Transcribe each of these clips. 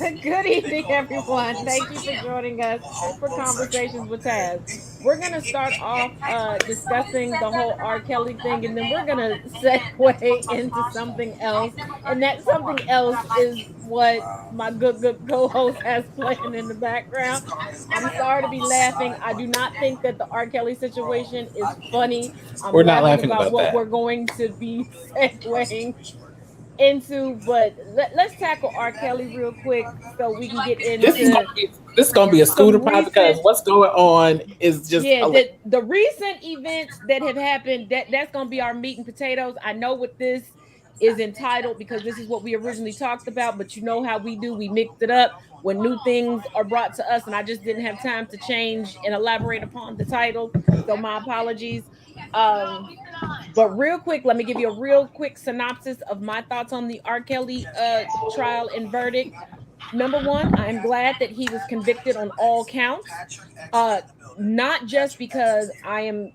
Good evening, everyone. Thank you for joining us for Conversations with Taz. We're going to start off discussing the whole R. Kelly thing, and then we're going to segue into something else. And that something else is what my good co-host has playing in the background. I'm sorry to be laughing. I do not think that the R. Kelly situation is funny. I'm We're not laughing laughing about about what that. we're going to be segueing into, but let's tackle R. Kelly real quick so we can get This is into gonna be this is gonna be a scooter some pod because recent, what's going on is just yeah, hilarious. the recent events that have happened. That's gonna be our meat and potatoes. I know what this is entitled because this is what we originally talked about, but you know how we do, we mixed it up when new things are brought to us, and I just didn't have time to change and elaborate upon the title. So my apologies. Um but real quick, let me give you a real quick synopsis of my thoughts on the R. Kelly trial and verdict. Number one, I am glad that he was convicted on all counts. Uh, Not just because I am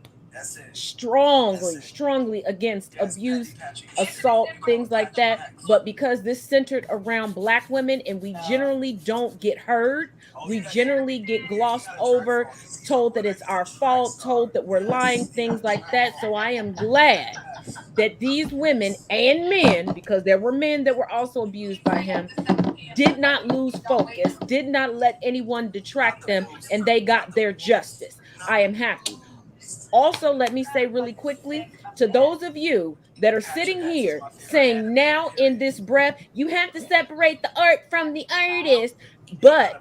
strongly against abuse, assault, things like that, but because this centered around Black women and we generally don't get heard. We generally get glossed over, told that it's our fault, told that we're lying, things like that. So I am glad that these women and men, because there were men that were also abused by him, did not lose focus, did not let anyone detract them, and they got their justice. I am happy. Also, let me say really quickly to those of you that are sitting here saying now in this breath, you have to separate the art from the artist, but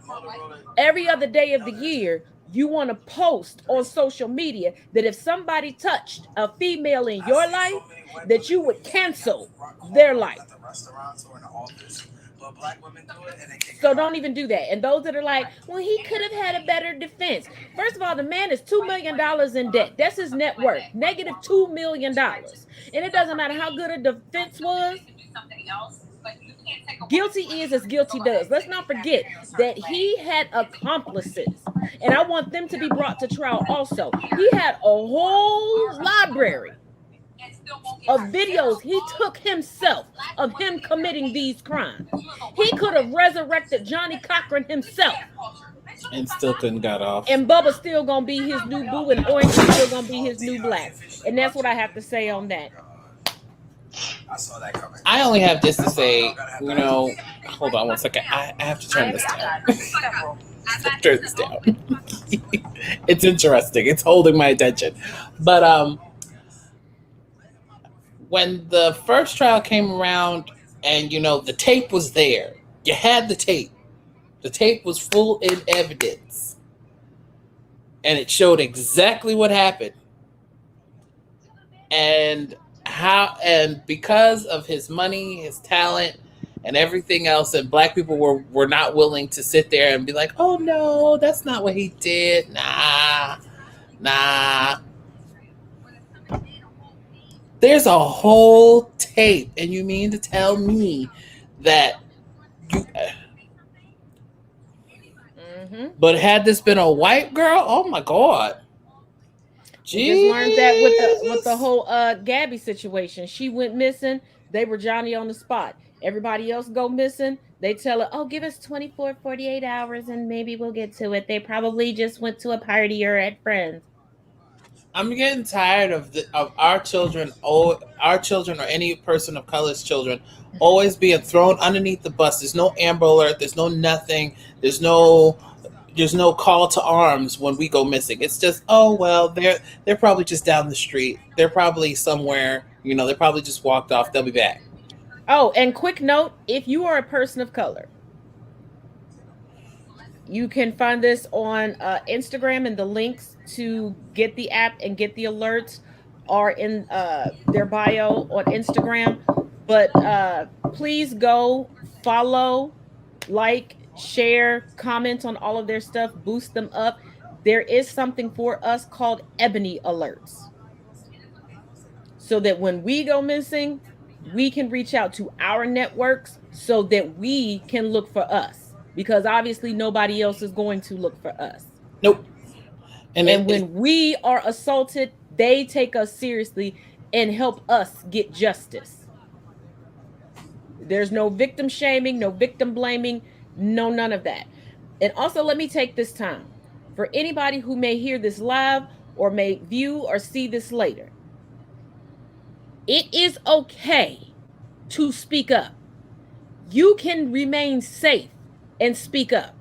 every other day of the year, you want to post on social media that if somebody touched a female in your life, that you would cancel their life. So don't even do that. And those that are like, well, he could have had a better defense. First of all, the man is $2 million in debt. That's his net worth, negative $2 million. And it doesn't matter how good a defense was. Guilty is as guilty does. Let's not forget that he had accomplices, and I want them to be brought to trial also. He had a whole library of videos he took himself of him committing these crimes. He could have resurrected Johnny Cochran himself, And still couldn't got off. and Bubba's still gonna be his new boo, and Orange is still gonna be his new black. And that's what I have to say on that. I only have this to say, hold on one second. I have to turn this down. Turn this down. It's interesting. It's holding my attention. But when the first trial came around and the tape was there, you had the tape. The tape was full in evidence. And it showed exactly what happened. And because of his money, his talent, and everything else, and Black people were not willing to sit there and be like, oh no, that's not what he did. Nah. There's a whole tape, and you mean to tell me that you but had this been a white girl, oh my god. We just learned that with the Jesus. whole Gabby situation. She went missing. They were Johnny on the spot. Everybody else go missing. They tell her, "Oh, give us 24, 48 hours and maybe we'll get to it." They probably just went to a party or at friends. I'm getting tired of our children, our children, or any person of color's children, always being thrown underneath the bus. There's no Amber Alert. There's no nothing. There's no call to arms when we go missing. It's just, oh well, they're probably just down the street. They're probably somewhere. They probably just walked off. They'll be back. Oh, and quick note, if you are a person of color, you can find this on Instagram, and the links to get the app and get the alerts are in their bio on Instagram. But please go follow, like, share, comment on all of their stuff, boost them up. There is something for us called Ebony Alerts, so that when we go missing, we can reach out to our networks so that we can look for us, because obviously nobody else is going to look for us. Nope. And And when we are assaulted, they take us seriously and help us get justice. There's no victim shaming, no victim blaming. No, none of that. And also, let me take this time for anybody who may hear this live or may view or see this later. It is okay to speak up. You can remain safe and speak up.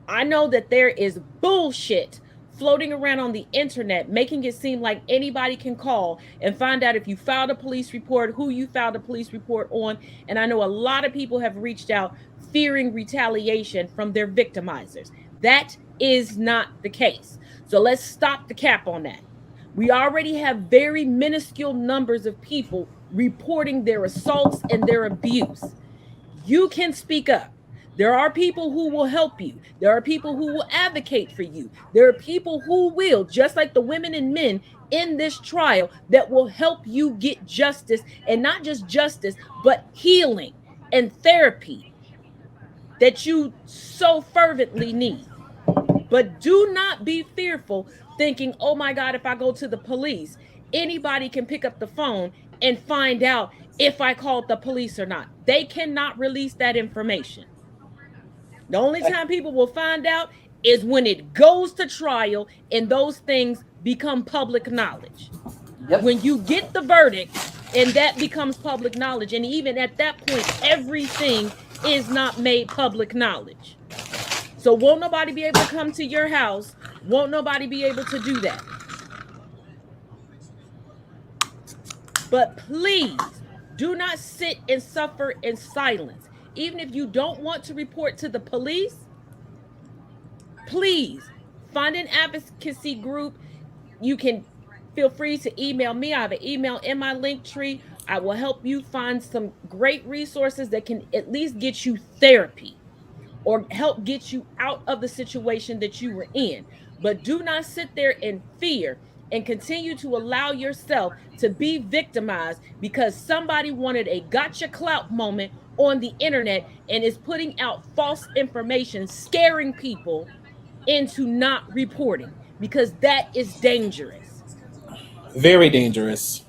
I know that there is bullshit floating around on the internet making it seem like anybody can call and find out if you filed a police report, who you filed a police report on. And I know a lot of people have reached out fearing retaliation from their victimizers. That is not the case. So let's stop the cap on that. We already have very minuscule numbers of people reporting their assaults and their abuse. You can speak up. There are people who will help you. There are people who will advocate for you. There are people who will, just like the women and men in this trial, that will help you get justice, and not just justice, but healing and therapy that you so fervently need. But do not be fearful thinking, oh my God, if I go to the police, anybody can pick up the phone and find out if I called the police or not. They cannot release that information. The only time people will find out is when it goes to trial and those things become public knowledge. Yep. When you get the verdict and that becomes public knowledge, and even at that point, everything is not made public knowledge. So won't nobody be able to come to your house? Won't nobody be able to do that? But please do not sit and suffer in silence. Even if you don't want to report to the police, please find an advocacy group. You can feel free to email me. I have an email in my link tree. I will help you find some great resources that can at least get you therapy or help get you out of the situation that you were in. But do not sit there in fear and continue to allow yourself to be victimized because somebody wanted a gotcha clout moment on the internet and is putting out false information, scaring people into not reporting, because that is dangerous. Very dangerous.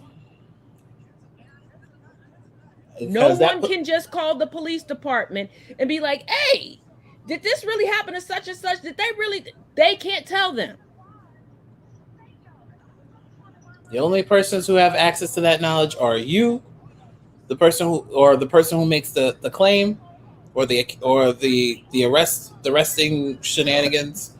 No one can just call the police department and be like, hey, did this really happen to such and such? Did they really? They can't tell them. The only persons who have access to that knowledge are you, the person who makes the claim, or the arresting shenanigans,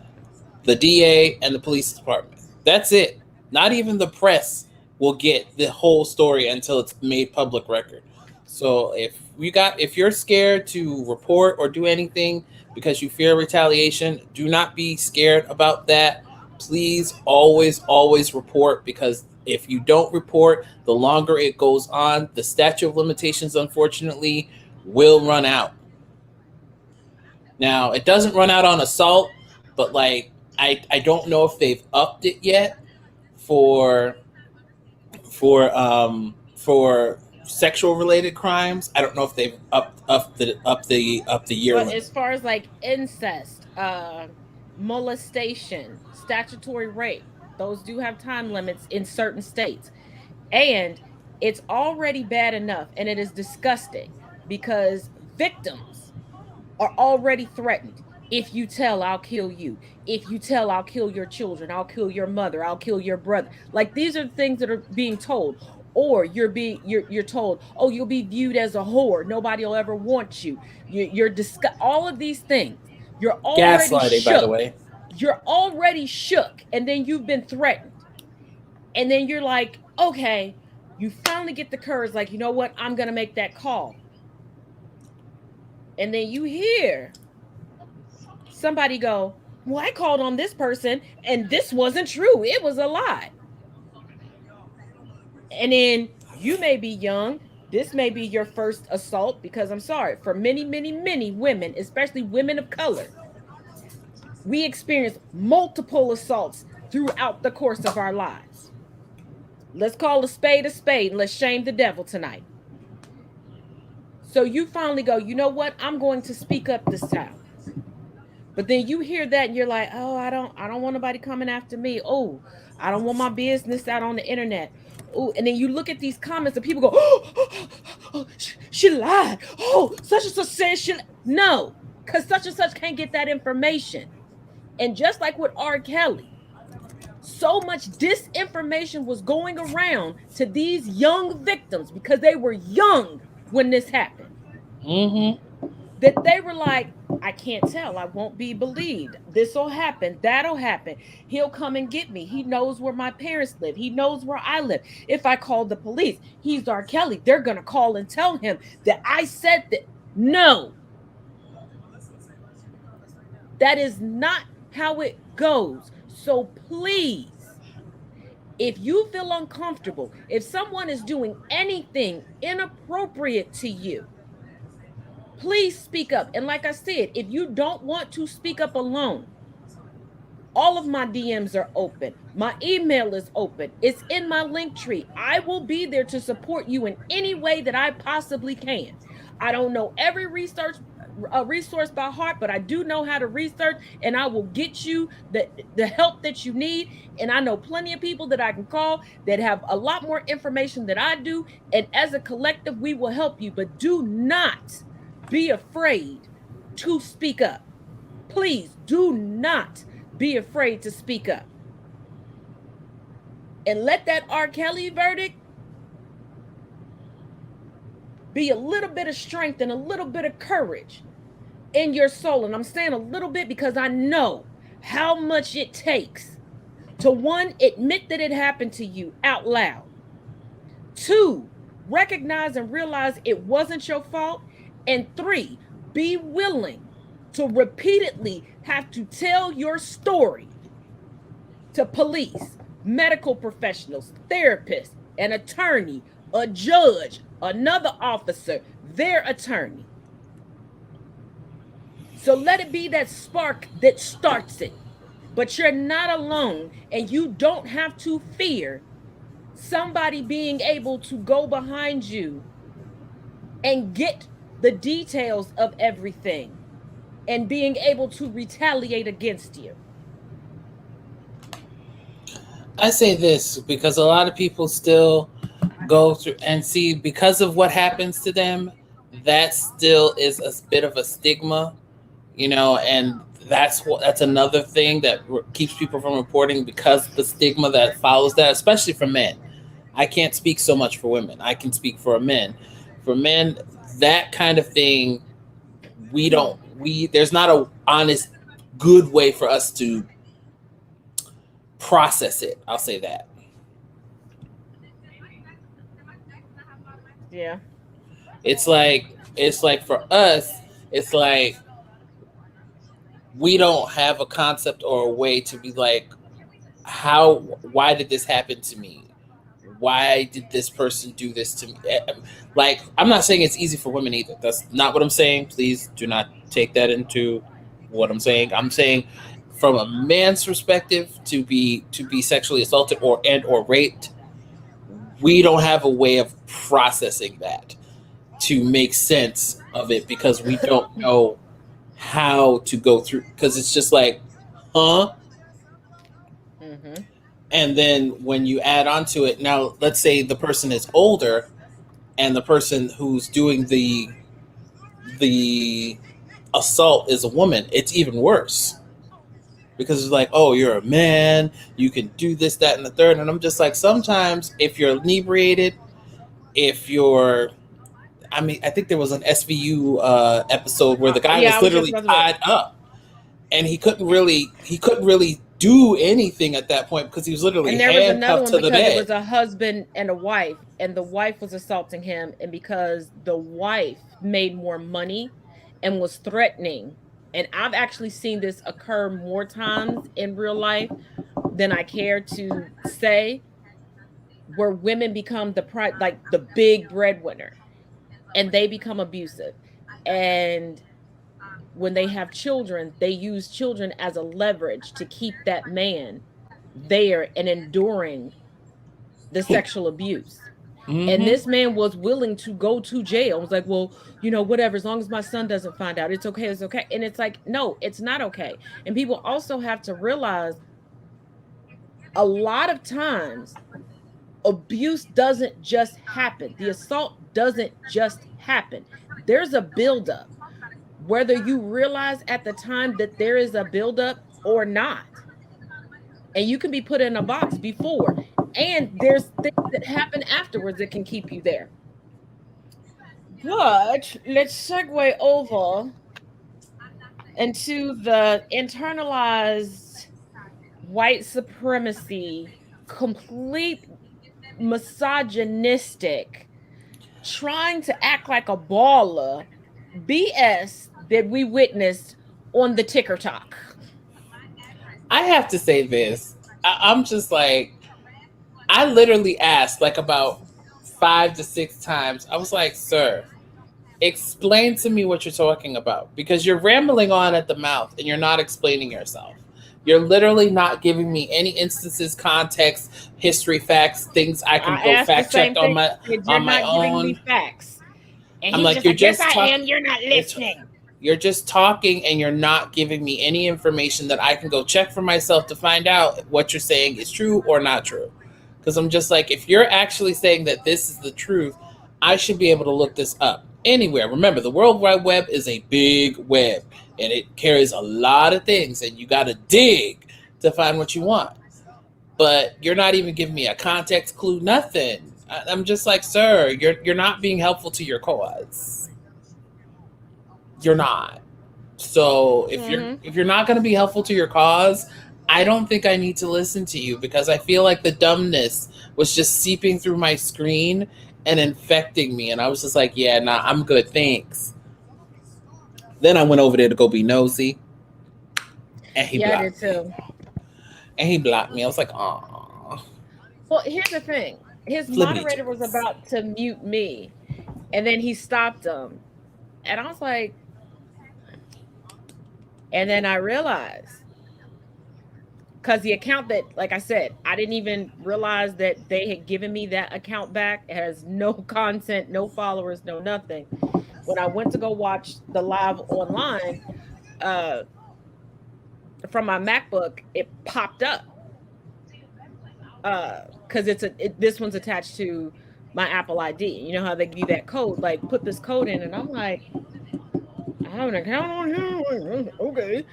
the DA and the police department. That's it. Not even the press will get the whole story until it's made public record. So if you're scared to report or do anything because you fear retaliation, do not be scared about that. Please always report, because if you don't report, the longer it goes on, the statute of limitations, unfortunately, will run out. Now, it doesn't run out on assault, but like I don't know if they've upped it yet for sexual related crimes. I don't know if they've upped the year. But as far as like incest, molestation, statutory rape, those do have time limits in certain states. And it's already bad enough, and it is disgusting because victims are already threatened. If you tell, I'll kill you. If you tell, I'll kill your children. I'll kill your mother. I'll kill your brother. Like, these are the things that are being told. Or you're told, oh, you'll be viewed as a whore. Nobody will ever want you. You're all of these things. You're already gaslighting, shook. by the way. You're already shook, and then you've been threatened. And then you're like, okay, you finally get the courage, like, you know what? I'm going to make that call. And then you hear somebody go, well, I called on this person, and this wasn't true. It was a lie. And then you may be young. This may be your first assault, because I'm sorry, for many, many, many women, especially women of color, we experience multiple assaults throughout the course of our lives. Let's call a spade, and let's shame the devil tonight. So you finally go, you know what? I'm going to speak up this time. But then you hear that and you're like, oh, I don't want nobody coming after me. Oh, I don't want my business out on the internet. Oh, and then you look at these comments and people go, oh, she lied. Oh, such and such said she. No, because such and such can't get that information. And just like with R. Kelly, so much disinformation was going around to these young victims because they were young when this happened. That they were like, I can't tell. I won't be believed. This will happen. That'll happen. He'll come and get me. He knows where my parents live. He knows where I live. If I call the police, he's R. Kelly. They're going to call and tell him that I said that. No. That is not how it goes. So please, if you feel uncomfortable, if someone is doing anything inappropriate to you, please speak up. And like I said, if you don't want to speak up alone, all of my DMs are open. My email is open. It's in my link tree. I will be there to support you in any way that I possibly can. I don't know every resource by heart, but I do know how to research, and I will get you the help that you need. And I know plenty of people that I can call that have a lot more information than I do. And as a collective, we will help you. But do not be afraid to speak up. Please do not be afraid to speak up. And let that R. Kelly verdict be a little bit of strength and a little bit of courage in your soul. And I'm saying a little bit because I know how much it takes to, one, admit that it happened to you out loud. Two, recognize and realize it wasn't your fault. And three, be willing to repeatedly have to tell your story to police, medical professionals, therapists, an attorney, a judge, another officer, their attorney. So let it be that spark that starts it. But you're not alone, and you don't have to fear somebody being able to go behind you and get the details of everything and being able to retaliate against you. I say this because a lot of people still go through and see, because of what happens to them, that still is a bit of a stigma, and that's another thing that keeps people from reporting, because the stigma that follows that, especially for men. I can't speak so much for women. I can speak for men. For men, that kind of thing, there's not a honest, good way for us to process it. I'll say that. Yeah. It's like for us, it's like we don't have a concept or a way to be like, why did this happen to me? Why did this person do this to me? Like, I'm not saying it's easy for women either. That's not what I'm saying. Please do not take that into what I'm saying. I'm saying from a man's perspective, to be sexually assaulted or raped, we don't have a way of processing that to make sense of it, because we don't know how to go through, because it's just like, huh? Mm-hmm. And then when you add on to it, now let's say the person is older and the person who's doing the assault is a woman, it's even worse. Because it's like, oh, you're a man, you can do this, that, and the third. And I'm just like, sometimes if you're inebriated, I think there was an SVU episode where the guy was literally tied up, and he couldn't really do anything at that point because he was literally handcuffed to the bed. It was a husband and a wife, and the wife was assaulting him, and because the wife made more money and was threatening. And I've actually seen this occur more times in real life than I care to say, where women become the big breadwinner, and they become abusive. And when they have children, they use children as a leverage to keep that man there and enduring the sexual abuse. Mm-hmm. And this man was willing to go to jail. It was like, well, whatever, as long as my son doesn't find out, it's okay. It's okay. And it's like, no, it's not okay. And people also have to realize a lot of times abuse doesn't just happen. The assault doesn't just happen. There's a buildup. whether you realize at the time that there is a buildup or not. And you can be put in a box before, and there's things that happen afterwards that can keep you there. But let's segue over into the internalized white supremacy, complete misogynistic, trying to act like a baller BS that we witnessed on the ticker talk. I have to say this. I'm just like, I literally asked like about 5 to 6 times. I was like, sir, explain to me what you're talking about, because you're rambling on at the mouth and you're not explaining yourself. You're literally not giving me any instances, context, history, facts, things I can go fact check on my own. Me facts. And I'm like, you're just yes, I am. You're not listening. You're just talking and you're not giving me any information that I can go check for myself to find out what you're saying is true or not true. Because I'm just like, if you're actually saying that this is the truth, I should be able to look this up anywhere. Remember, the World Wide Web is a big web and it carries a lot of things and you got to dig to find what you want. But you're not even giving me a context clue, nothing. I'm just like, sir, you're not being helpful to your cause. You're not. So if you're not going to be helpful to your cause, I don't think I need to listen to you, because I feel like the dumbness was just seeping through my screen and infecting me. And I was just like, yeah, nah, I'm good. Thanks. Then I went over there to go be nosy. And he blocked me. Too. And he blocked me. I was like, oh. Well, here's the thing. His moderator was about to mute me, and then he stopped him. And I was like, and then I realized, because the account that, like I said, I didn't even realize that they had given me that account back. It has no content, no followers, no nothing. When I went to go watch the live online from my MacBook, it popped up because this one's attached to my Apple ID. You know how they give you that code, like put this code in, and I'm like, I have an account on here. Okay.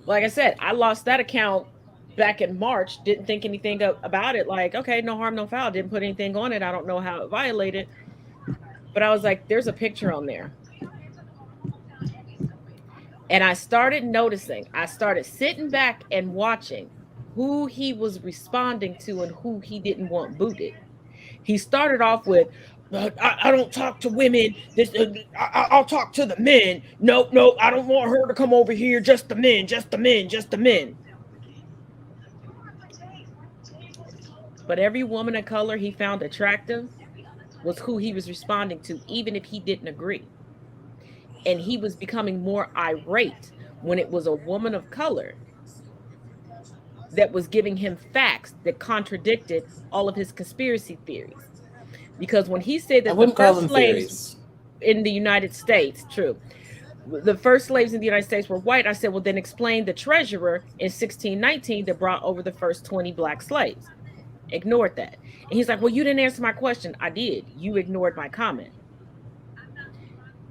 Like I said, I lost that account back in March. Didn't think anything about it. Like, okay, no harm, no foul. Didn't put anything on it. I don't know how it violated. But I was like, there's a picture on there. And I started noticing. I started sitting back and watching who he was responding to and who he didn't want booted. He started off with, I don't talk to women. I'll talk to the men. Nope, I don't want her to come over here. Just the men, just the men, just the men. But every woman of color he found attractive was who he was responding to, even if he didn't agree. And he was becoming more irate when it was a woman of color that was giving him facts that contradicted all of his conspiracy theories. Because when he said that the first slaves in the United States, the first slaves in the United States were white, I said, well, then explain the treasurer in 1619 that brought over the first 20 black slaves. Ignored that. And he's like, well, you didn't answer my question. I did. You ignored my comment.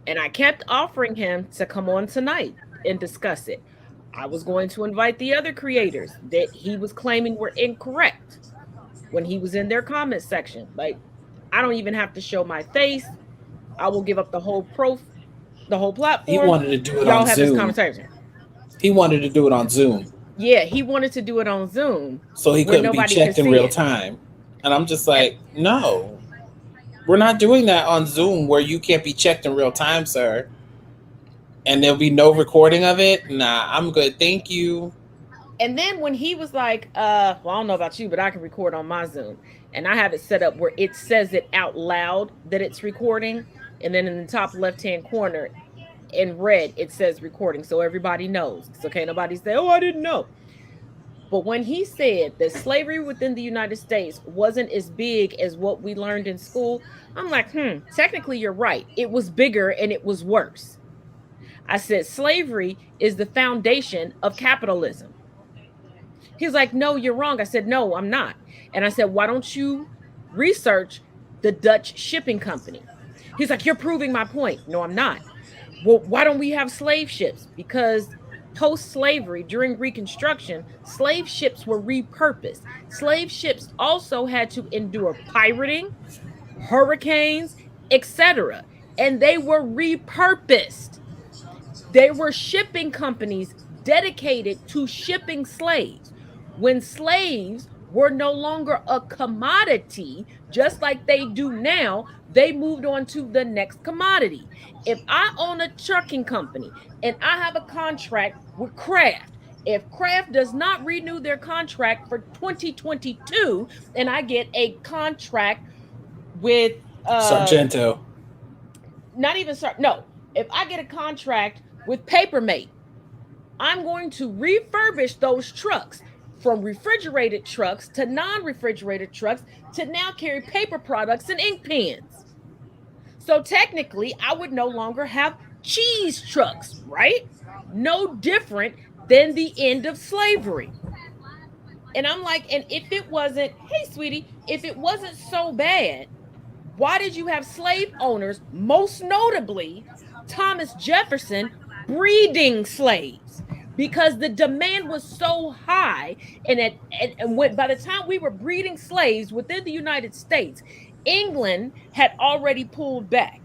And I kept offering him to come on tonight and discuss it. I was going to invite the other creators that he was claiming were incorrect when he was in their comment section. Like, I don't even have to show my face. I will give up the whole platform. He wanted to do it Y'all on have Zoom. This conversation. He wanted to do it on Zoom. Yeah, he wanted to do it on Zoom. So he couldn't be checked in real time. And I'm just like, no, we're not doing that on Zoom where you can't be checked in real time, sir. And there'll be no recording of it. Nah, I'm good. Thank you. And then when he was like, well, I don't know about you, but I can record on my Zoom. And I have it set up where it says it out loud that it's recording. And then in the top left-hand corner in red, it says recording. So everybody knows. So can't nobody say, oh, I didn't know. But when he said that slavery within the United States wasn't as big as what we learned in school, I'm like, technically you're right. It was bigger and it was worse. I said, slavery is the foundation of capitalism. He's like, no, you're wrong. I said, no, I'm not. And I said, why don't you research the Dutch shipping company? He's like, you're proving my point. No, I'm not. Well, why don't we have slave ships? Because post slavery, during Reconstruction, slave ships were repurposed. Slave ships also had to endure pirating, hurricanes, etc. And they were repurposed. They were shipping companies dedicated to shipping slaves. When slaves were no longer a commodity, just like they do now, they moved on to the next commodity. If I own a trucking company and I have a contract with Kraft, if Kraft does not renew their contract for 2022 and I get a contract with Sargento. not even no, if I get a contract with Papermate, I'm going to refurbish those trucks from refrigerated trucks to non-refrigerated trucks to now carry paper products and ink pens. So technically, I would no longer have cheese trucks, right? No different than the end of slavery. And I'm like, and if it wasn't, hey, sweetie, if it wasn't so bad, why did you have slave owners, most notably Thomas Jefferson, breeding slaves? Because the demand was so high, and when, by the time we were breeding slaves within the United States, England had already pulled back.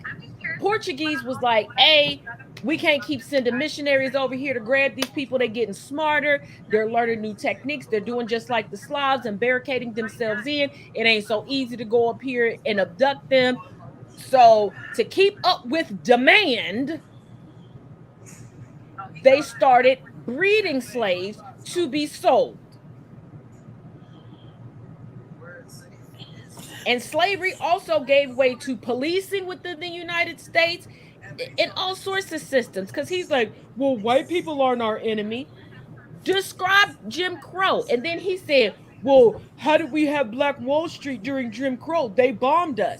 Portuguese was like, hey, we can't keep sending missionaries over here to grab these people. They're getting smarter. They're learning new techniques. They're doing just like the Slavs and barricading themselves in. It ain't so easy to go up here and abduct them. So to keep up with demand, they started breeding slaves to be sold. And slavery also gave way to policing within the United States and all sorts of systems. Because he's like, well, white people aren't our enemy. Describe Jim Crow. And then he said, well, how did we have Black Wall Street during Jim Crow? They bombed us.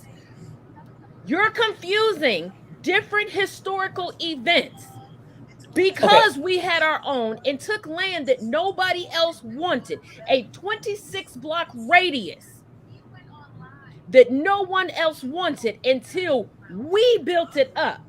You're confusing different historical events. Because we had our own and took land that nobody else wanted, a 26 block radius that no one else wanted until we built it up.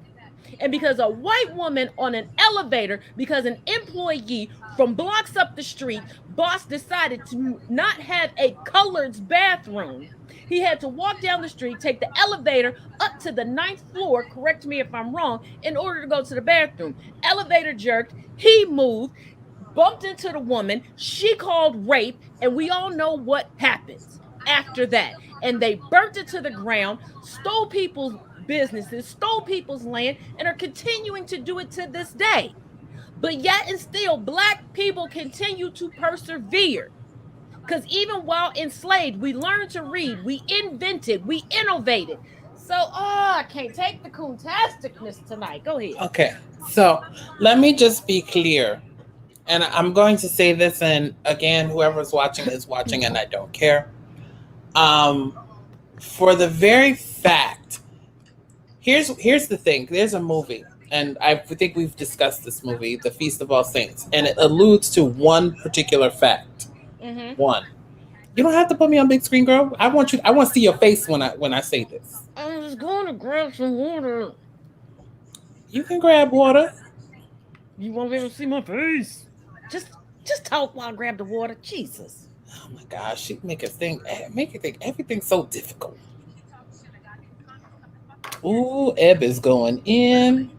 And because a white woman on an elevator, because an employee from blocks up the street, boss decided to not have a colored bathroom. He had to walk down the street, take the elevator up to the 9th floor, correct me if I'm wrong, in order to go to the bathroom. Elevator jerked, he moved, bumped into the woman, she called rape, and we all know what happens after that. And they burnt it to the ground, stole people's businesses, stole people's land, and are continuing to do it to this day. But yet and still, Black people continue to persevere. Because even while enslaved, we learned to read, we invented, we innovated. So, I can't take the coontasticness tonight. Go ahead. Okay, so let me just be clear. And I'm going to say this, and again, whoever's watching is watching, and I don't care. For the very fact, here's the thing. There's a movie, and I think we've discussed this movie, The Feast of All Saints, and it alludes to one particular fact. Mm-hmm. One. You don't have to put me on big screen, girl. I want to see your face when I say this. I'm just going to grab some water. You can grab water. You won't be able to see my face. Just talk while I grab the water. Jesus. Oh my gosh, she make it think everything's so difficult. Ooh, Eb is going in.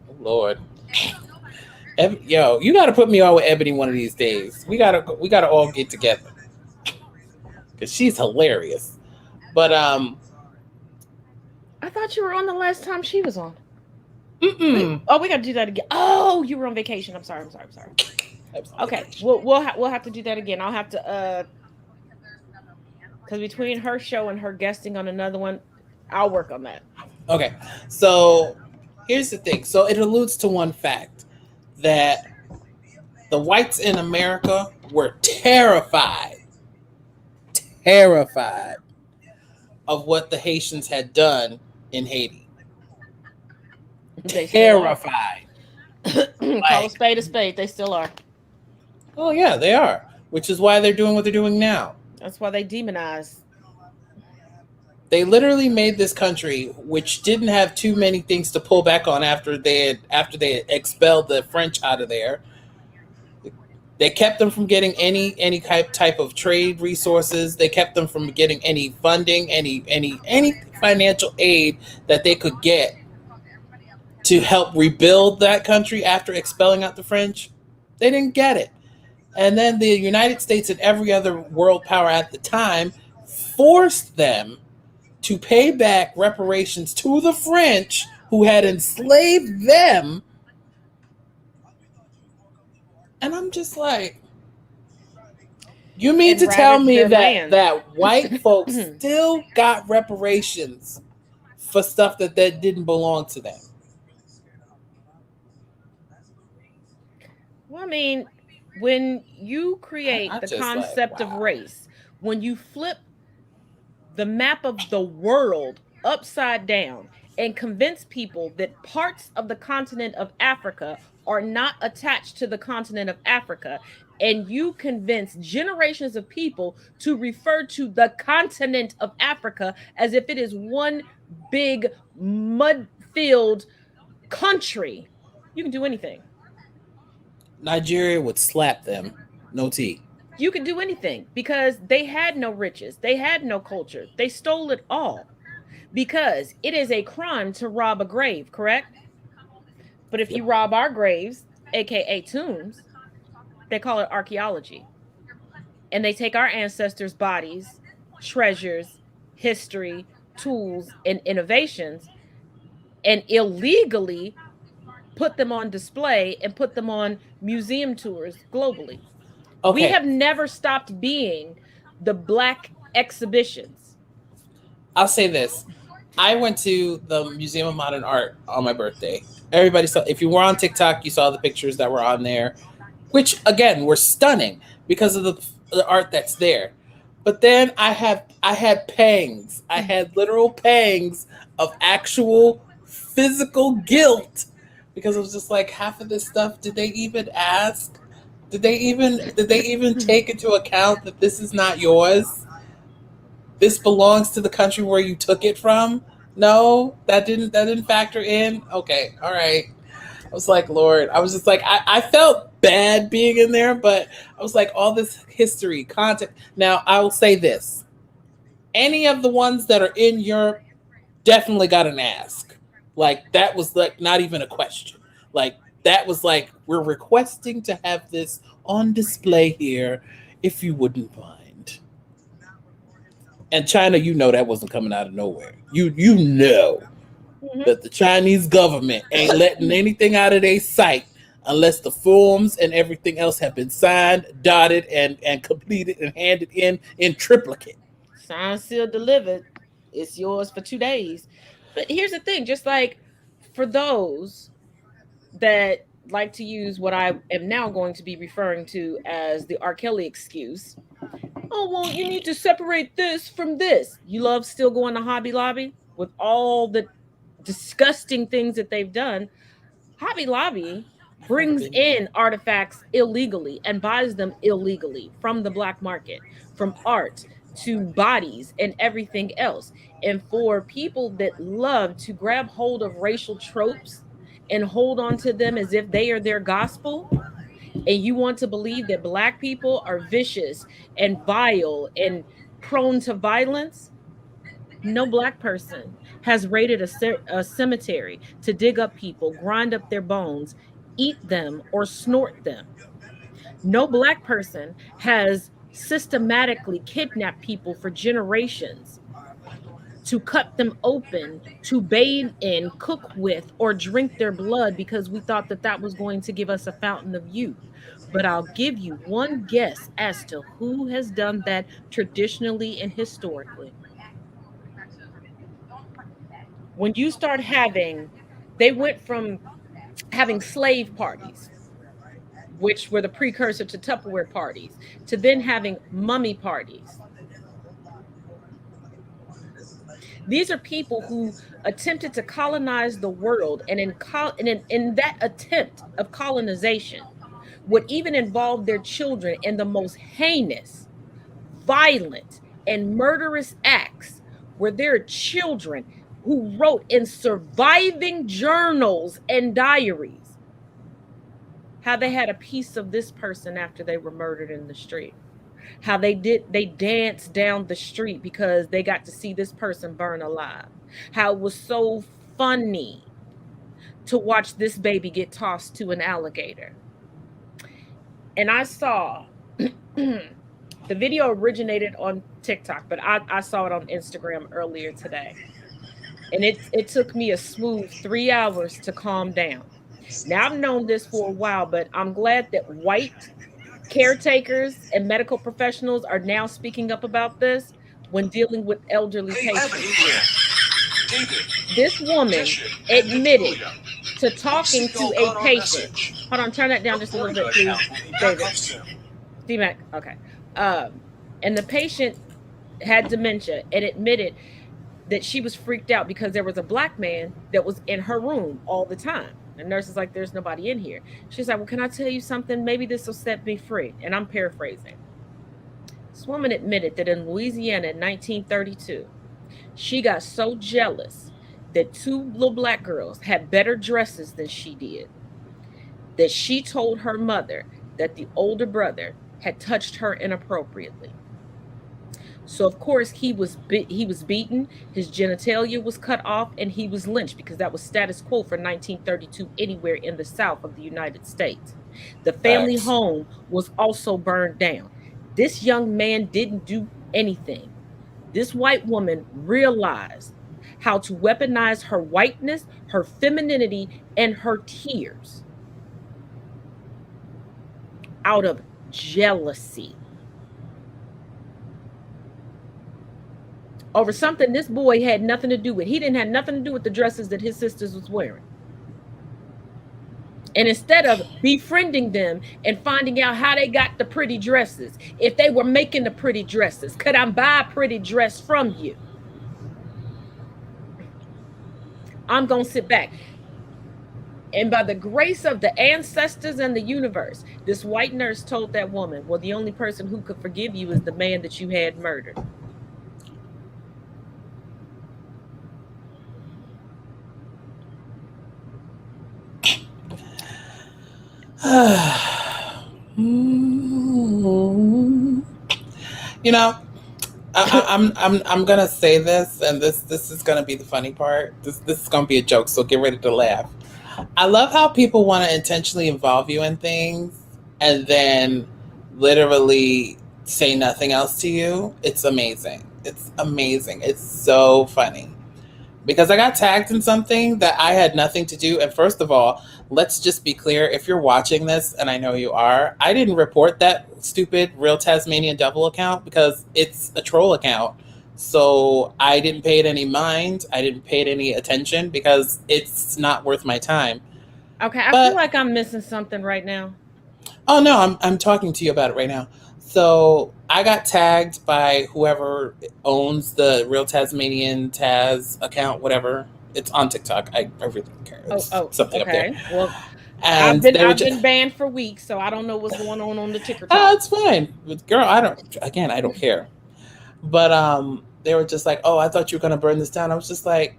Oh, Lord. Yo, you gotta put me on with Ebony one of these days. We gotta all get together. Cause she's hilarious. But I thought you were on the last time she was on. mm-mm. Oh, we gotta do that again. Oh, you were on vacation. I'm sorry. Okay, we'll have to do that again. I'll have to because between her show and her guesting on another one, I'll work on that. Okay, so here's the thing. So it alludes to one fact, that the whites in America were terrified of what the Haitians had done in Haiti. Terrified. Call a spade. They still are. Oh yeah, they are. Which is why they're doing what they're doing now. That's why they demonize. They literally made this country, which didn't have too many things to pull back on after they had expelled the French out of there. They kept them from getting any type of trade resources. They kept them from getting any funding, any financial aid that they could get to help rebuild that country after expelling out the French. They didn't get it. And then the United States and every other world power at the time forced them to pay back reparations to the French who had enslaved them. And I'm just like, you mean And to tell ravaged me their that land. that white folks still got reparations for stuff that didn't belong to them? Well, I mean, when you create I'm the just like, concept of wow. race, when you flip the map of the world upside down and convince people that parts of the continent of Africa are not attached to the continent of Africa, and you convince generations of people to refer to the continent of Africa as if it is one big mud filled country, you can do anything. Nigeria would slap them. No tea. You can do anything because they had no riches, they had no culture, they stole it all. Because it is a crime to rob a grave, correct? But if Yep. you rob our graves, aka tombs, they call it archaeology. And they take our ancestors' bodies, treasures, history, tools, and innovations and illegally put them on display and put them on museum tours globally. We Okay, have never stopped being the black exhibitions. I'll say this. I went to the Museum of Modern Art on my birthday. Everybody saw, if you were on TikTok, you saw the pictures that were on there, which again were stunning because of the art that's there. But then I had pangs. I had literal pangs of actual physical guilt because it was just like, half of this stuff, did they even ask? Did they even take into account that this is not yours? This belongs to the country where you took it from? No, that didn't factor in. Okay, all right. I was like, Lord, I was just like, I felt bad being in there, but I was like, all this history, content. Now, I will say this: any of the ones that are in Europe definitely got an ask. Like, that was like not even a question. Like, that was like, we're requesting to have this on display here, if you wouldn't mind. And China, that wasn't coming out of nowhere. You know Mhm. that the Chinese government ain't letting anything out of their sight unless the forms and everything else have been signed, dotted, and completed and handed in triplicate. Signed, sealed, delivered. It's yours for 2 days. But here's the thing, just like for those that like to use what I am now going to be referring to as the R. Kelly excuse. Oh, well, you need to separate this from this. You love still going to Hobby Lobby with all the disgusting things that they've done. Hobby Lobby I've never brings been there. in artifacts illegally and buys them illegally from the black market, from art to bodies and everything else. And for people that love to grab hold of racial tropes and hold on to them as if they are their gospel, and you want to believe that black people are vicious and vile and prone to violence, no black person has raided a cemetery to dig up people, grind up their bones, eat them, or snort them. No black person has systematically kidnapped people for generations to cut them open, to bathe in, cook with, or drink their blood because we thought that that was going to give us a fountain of youth. But I'll give you one guess as to who has done that traditionally and historically. When you start having, they went from having slave parties, which were the precursor to Tupperware parties, to then having mummy parties. These are people who attempted to colonize the world, and in that attempt of colonization, would even involve their children in the most heinous, violent, and murderous acts where there are children who wrote in surviving journals and diaries how they had a piece of this person after they were murdered in the street. How they danced down the street because they got to see this person burn alive. How it was so funny to watch this baby get tossed to an alligator. And I saw the video originated on TikTok, but I saw it on Instagram earlier today. And it took me a smooth 3 hours to calm down. Now, I've known this for a while, but I'm glad that white caretakers and medical professionals are now speaking up about this when dealing with elderly patients. This woman admitted to talking to a patient. Hold on, turn that down just a little bit, please, David. D-Mac, okay. And the patient had dementia and admitted that she was freaked out because there was a black man that was in her room all the time. The nurse is like, there's nobody in here. She's like, well, can I tell you something? Maybe this will set me free. And I'm paraphrasing. This woman admitted that in Louisiana in 1932, she got so jealous that 2 little black girls had better dresses than she did, that she told her mother that the older brother had touched her inappropriately. So of course he was beaten, his genitalia was cut off, and he was lynched because that was status quo for 1932 anywhere in the South of the United States. The family home was also burned down. This young man didn't do anything. This white woman realized how to weaponize her whiteness, her femininity, and her tears out of jealousy over something this boy had nothing to do with. He didn't have nothing to do with the dresses that his sisters was wearing. And instead of befriending them and finding out how they got the pretty dresses, if they were making the pretty dresses, could I buy a pretty dress from you? I'm going to sit back. And by the grace of the ancestors and the universe, this white nurse told that woman, well, the only person who could forgive you is the man that you had murdered. You know, I'm gonna say this, and this is gonna be the funny part. This is gonna be a joke, so get ready to laugh. I love how people want to intentionally involve you in things and then literally say nothing else to you. It's amazing. It's amazing. It's so funny. Because I got tagged in something that I had nothing to do. And first of all, let's just be clear. If you're watching this, and I know you are, I didn't report that stupid Real Tasmanian Devil account because it's a troll account. So I didn't pay it any mind. I didn't pay it any attention because it's not worth my time. Okay, I feel like I'm missing something right now. Oh, no, I'm talking to you about it right now. So I got tagged by whoever owns the Real Tasmanian Taz account, whatever. It's on TikTok. I really don't care. It's something okay. up there. Well, and I've been banned for weeks, so I don't know what's going on the TikTok. Oh, it's fine. But girl, I don't care. But they were just like, oh, I thought you were going to burn this down. I was just like,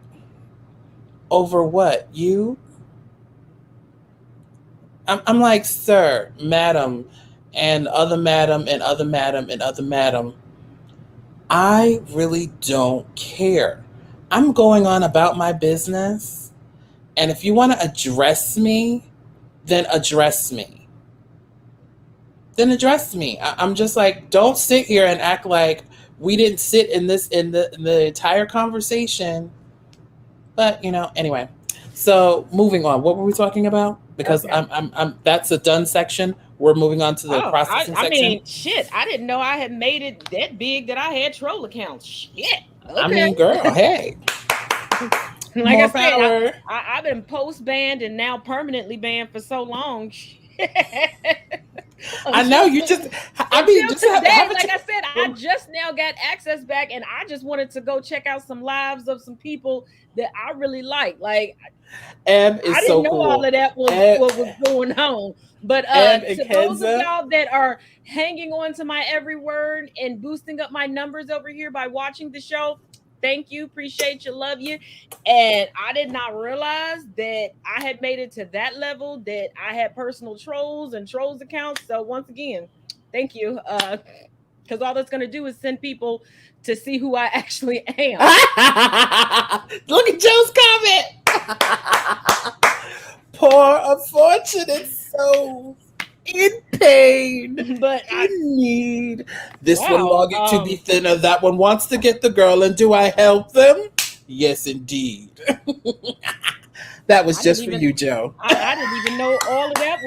over what? You? I'm like, sir, madam, and other madam, and other madam, and other madam. I really don't care. I'm going on about my business. And if you want to address me, then address me. Then address me. I'm just like, don't sit here and act like we didn't sit in the entire conversation. But, anyway. So moving on. What were we talking about? Because okay. I'm that's a done section. We're moving on to the processing section. I mean, shit. I didn't know I had made it that big that I had troll accounts. Shit. Okay. I mean, girl, hey. Like I said, I've been post banned and now permanently banned for so long. I know you just. I just now got access back, and I just wanted to go check out some lives of some people that I really like. Like, I didn't know all of that was what was going on. But to those of y'all that are hanging on to my every word and boosting up my numbers over here by watching the show, thank you, appreciate you, love you. And I did not realize that I had made it to that level, that I had personal trolls and trolls accounts. So once again, thank you. Because all that's gonna do is send people to see who I actually am. Look at Joe's comment. Poor unfortunate souls in pain, But in need. This one Wow, longing to be thinner. That one wants to get the girl. And do I help them? Yes, indeed. That was just for you, Joe. I didn't even know all of that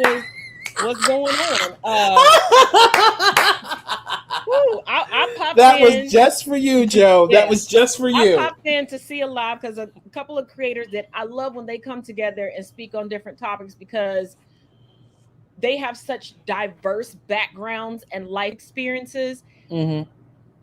was going on. I popped That in. was just for you, Joe. Yes. That was just for you. I popped in to see a live because a couple of creators that I love when they come together and speak on different topics, because they have such diverse backgrounds and life experiences. Mm-hmm.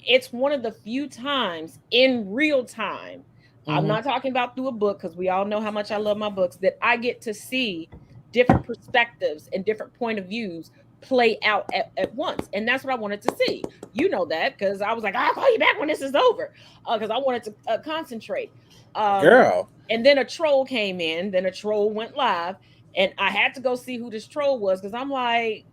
It's one of the few times in real time, I'm not talking about through a book, because we all know how much I love my books, that I get to see different perspectives and different point of views play out at once. And that's what I wanted to see. You know that, because I was like, I'll call you back when this is over, because I wanted to concentrate. Girl. And then a troll came in, then a troll went live, and I had to go see who this troll was, because I'm like,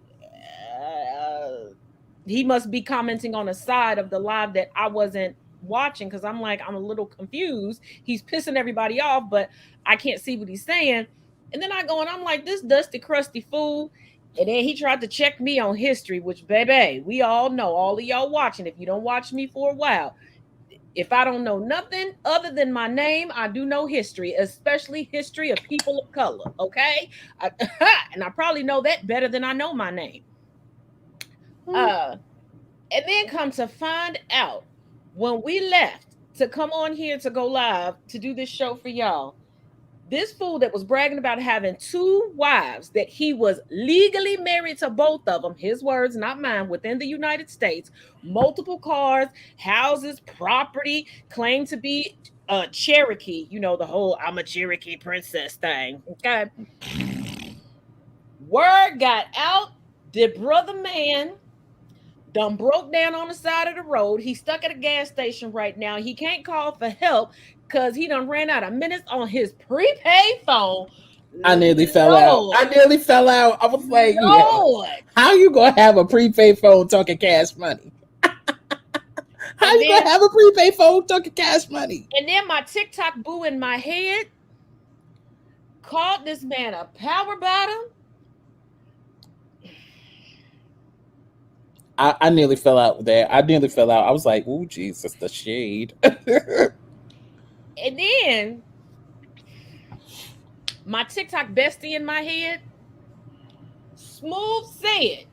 he must be commenting on a side of the live that I wasn't watching, because I'm like, I'm a little confused. He's pissing everybody off, but I can't see what he's saying. And then I go and I'm like, this dusty, crusty fool. And then he tried to check me on history, which, baby, we all know, all of y'all watching, if you don't watch me for a while, if I don't know nothing other than my name, I do know history, especially history of people of color, okay? And I probably know that better than I know my name. And then come to find out, when we left to come on here to go live to do this show for y'all, this fool that was bragging about having 2 wives, that he was legally married to both of them, his words, not mine, within the United States, multiple cars, houses, property, claimed to be a Cherokee, you know, the whole I'm a Cherokee princess thing. Okay. Word got out, the brother man done broke down on the side of the road. He's stuck at a gas station right now. He can't call for help because he done ran out of minutes on his prepaid phone. I nearly fell out. I was like, Lord. how you gonna have a prepaid phone talking cash money? How you gonna have a prepaid phone talking cash money? And then my TikTok boo in my head called this man a power bottom. I nearly fell out there. I nearly fell out. I was like, "Ooh, Jesus, the shade." And then my TikTok bestie in my head, Smooth, said,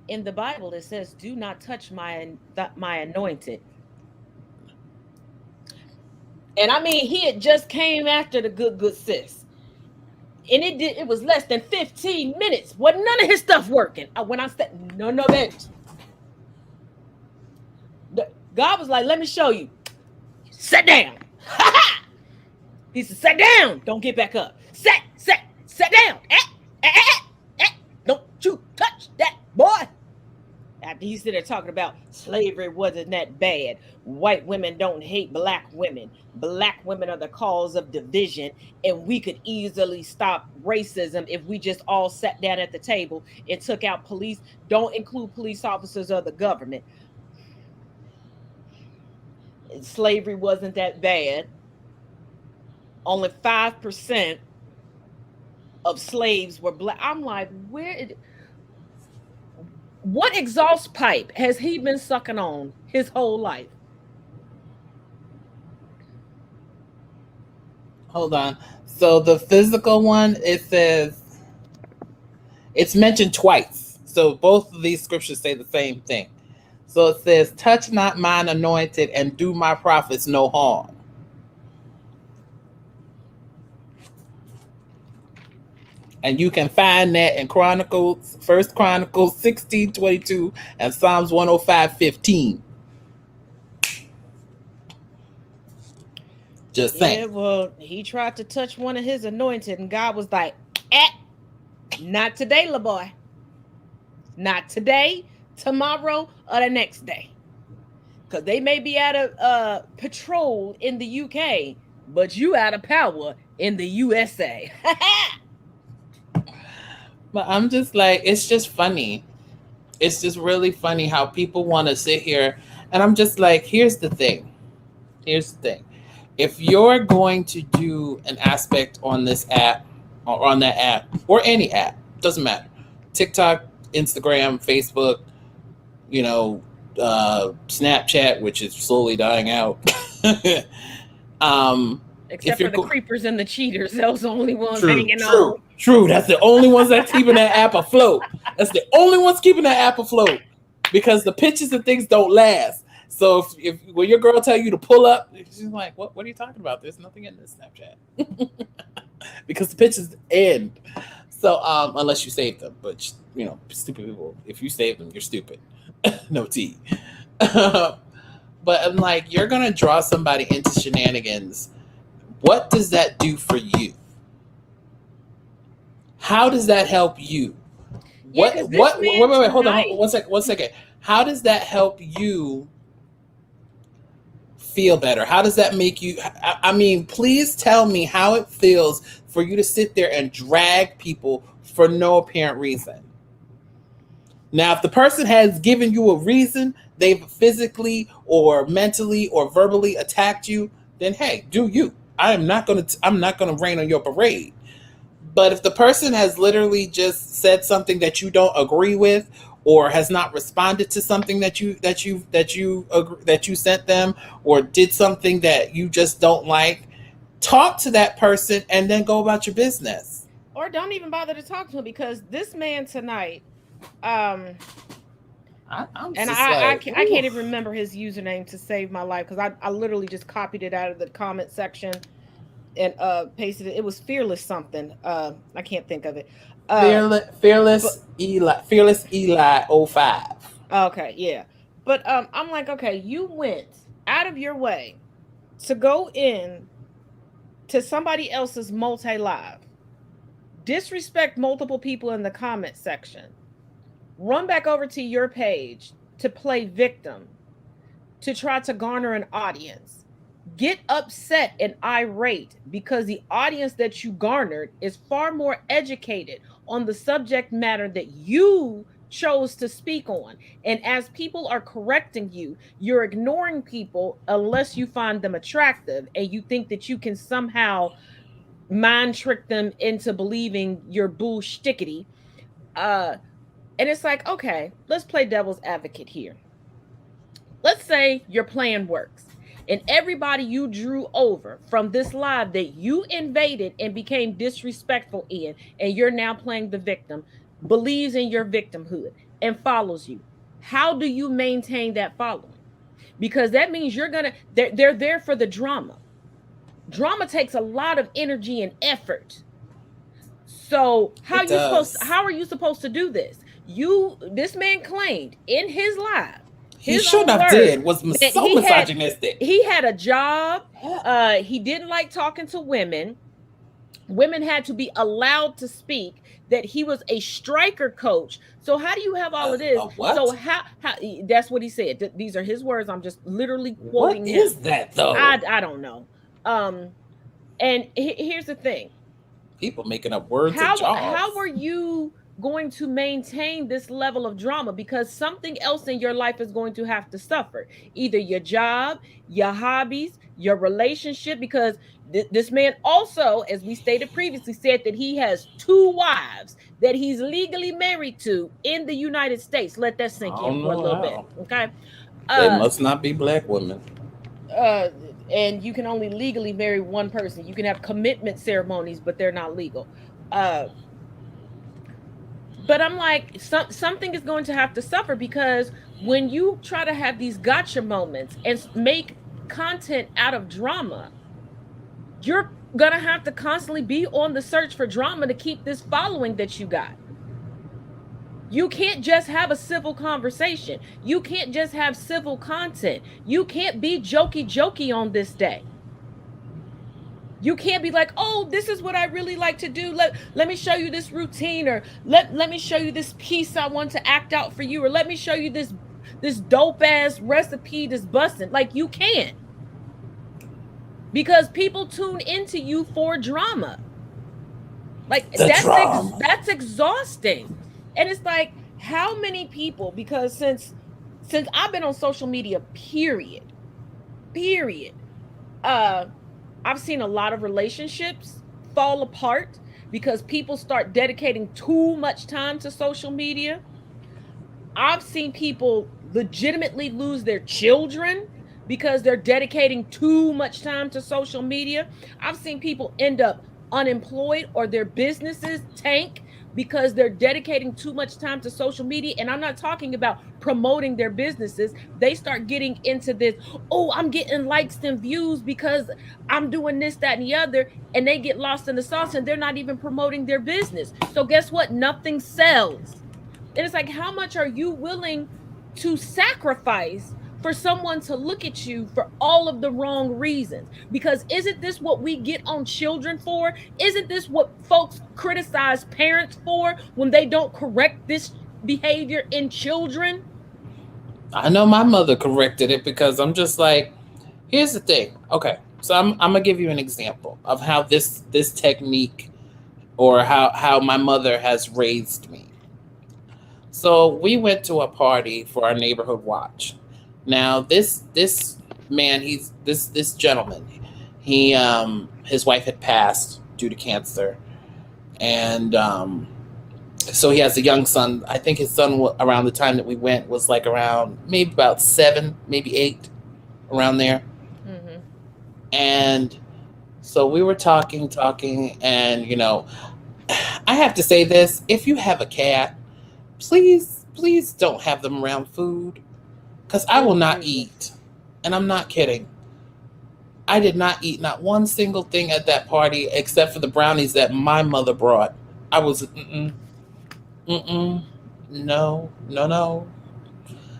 in the Bible it says, "Do not touch my anointed." And I mean, he had just came after the good sis. And it was less than 15 minutes. Wasn't none of his stuff working. When I said, no, bitch. God was like, let me show you. Sit down. He said, sit down. Don't get back up. Sit down. Don't you touch that, boy. After he started talking about slavery wasn't that bad. White women don't hate black women. Black women are the cause of division, and we could easily stop racism if we just all sat down at the table and took out police. Don't include police officers or the government. Slavery wasn't that bad. Only 5% of slaves were black. I'm like, what exhaust pipe has he been sucking on his whole life? Hold on. So the physical one, it says, it's mentioned twice. So both of these scriptures say the same thing. So it says, touch not mine anointed and do my prophets no harm. And you can find that in Chronicles, 1 Chronicles 16:22 and Psalms 105:15. Just saying. Yeah, well, he tried to touch one of his anointed, and God was like, not today, little boy. Not today, tomorrow, or the next day. because they may be out of patrol in the UK, but you out of power in the USA. But I'm just like, it's just funny. It's just really funny how people want to sit here. And I'm just like, here's the thing. Here's the thing. If you're going to do an aspect on this app or on that app or any app, doesn't matter. TikTok, Instagram, Facebook, Snapchat, which is slowly dying out. Except for the creepers and the cheaters, those are the only ones hanging on. True. That's the only ones that's keeping that app afloat. That's the only ones keeping that app afloat, because the pictures and things don't last. So if when your girl tell you to pull up, she's like, "What are you talking about? There's nothing in this Snapchat," because the pictures end. So unless you save them, but stupid people. If you save them, you're stupid. No tea. But I'm like, you're gonna draw somebody into shenanigans. What does that do for you? How does that help you? Yeah, wait, hold on, one second. How does that help you feel better? How does that make you, I mean, please tell me how it feels for you to sit there and drag people for no apparent reason. Now, if the person has given you a reason, they've physically or mentally or verbally attacked you, then hey, do you. I'm not gonna rain on your parade. But if the person has literally just said something that you don't agree with, or has not responded to something that you sent them, or did something that you just don't like, talk to that person and then go about your business. Or don't even bother to talk to him, because this man tonight, I can't even remember his username to save my life, because I literally just copied it out of the comment section and pasted it. It was Fearless something. I can't think of it. Fearless Eli 05. Okay, yeah. But I'm like, okay, you went out of your way to go in to somebody else's multi-live, disrespect multiple people in the comment section, run back over to your page to play victim, to try to garner an audience, get upset and irate because the audience that you garnered is far more educated on the subject matter that you chose to speak on. And as people are correcting you, you're ignoring people unless you find them attractive and you think that you can somehow mind trick them into believing you're bullshtickety. And it's like, okay, let's play devil's advocate here. Let's say your plan works and everybody you drew over from this live that you invaded and became disrespectful in, and you're now playing the victim, believes in your victimhood and follows you. How do you maintain that following? Because that means they're there for the drama. Drama takes a lot of energy and effort. So how are you supposed to do this? This man claimed in his live, he shouldn't have did was so misogynistic. He had a job. He didn't like talking to women. Women had to be allowed to speak. That he was a striker coach. So how do you have all of this? What? So how that's what he said. These are his words. I'm just literally quoting him. What is that though? I don't know. And here's the thing. People making up words. How are you going to maintain this level of drama? Because something else in your life is going to have to suffer. Either your job, your hobbies, your relationship, because this man also, as we stated previously, said that he has 2 wives that he's legally married to in the United States. Let that sink in for a little bit. Okay. They must not be black women. And you can only legally marry one person. You can have commitment ceremonies, but they're not legal. But I'm like, something is going to have to suffer, because when you try to have these gotcha moments and make content out of drama, you're going to have to constantly be on the search for drama to keep this following that you got. You can't just have a civil conversation. You can't just have civil content. You can't be jokey on this day. You can't be like, oh, this is what I really like to do. Let me show you this routine, or let me show you this piece I want to act out for you, or let me show you this dope ass recipe that's busting. Like, you can't. Because people tune into you for drama. Like, The drama. that's exhausting. And it's like, how many people, because since I've been on social media, period, I've seen a lot of relationships fall apart because people start dedicating too much time to social media. I've seen people legitimately lose their children because they're dedicating too much time to social media. I've seen people end up unemployed or their businesses tank because they're dedicating too much time to social media. And I'm not talking about promoting their businesses. They start getting into this, oh, I'm getting likes and views because I'm doing this, that, and the other. And they get lost in the sauce and they're not even promoting their business. So guess what? Nothing sells. And it's like, how much are you willing to sacrifice for someone to look at you for all of the wrong reasons? Because isn't this what we get on children for? Isn't this what folks criticize parents for when they don't correct this behavior in children? I know my mother corrected it because I'm just like, here's the thing. Okay, so I'm gonna give you an example of how this technique or how my mother has raised me. So we went to a party for our neighborhood watch. Now this man, he's this gentleman. He his wife had passed due to cancer, and so he has a young son. I think his son around the time that we went was like around maybe about 7, maybe 8, around there. Mm-hmm. And so we were talking, and I have to say this: if you have a cat, please don't have them around food, because I will not eat. And I'm not kidding. I did not eat not one single thing at that party except for the brownies that my mother brought. I was no.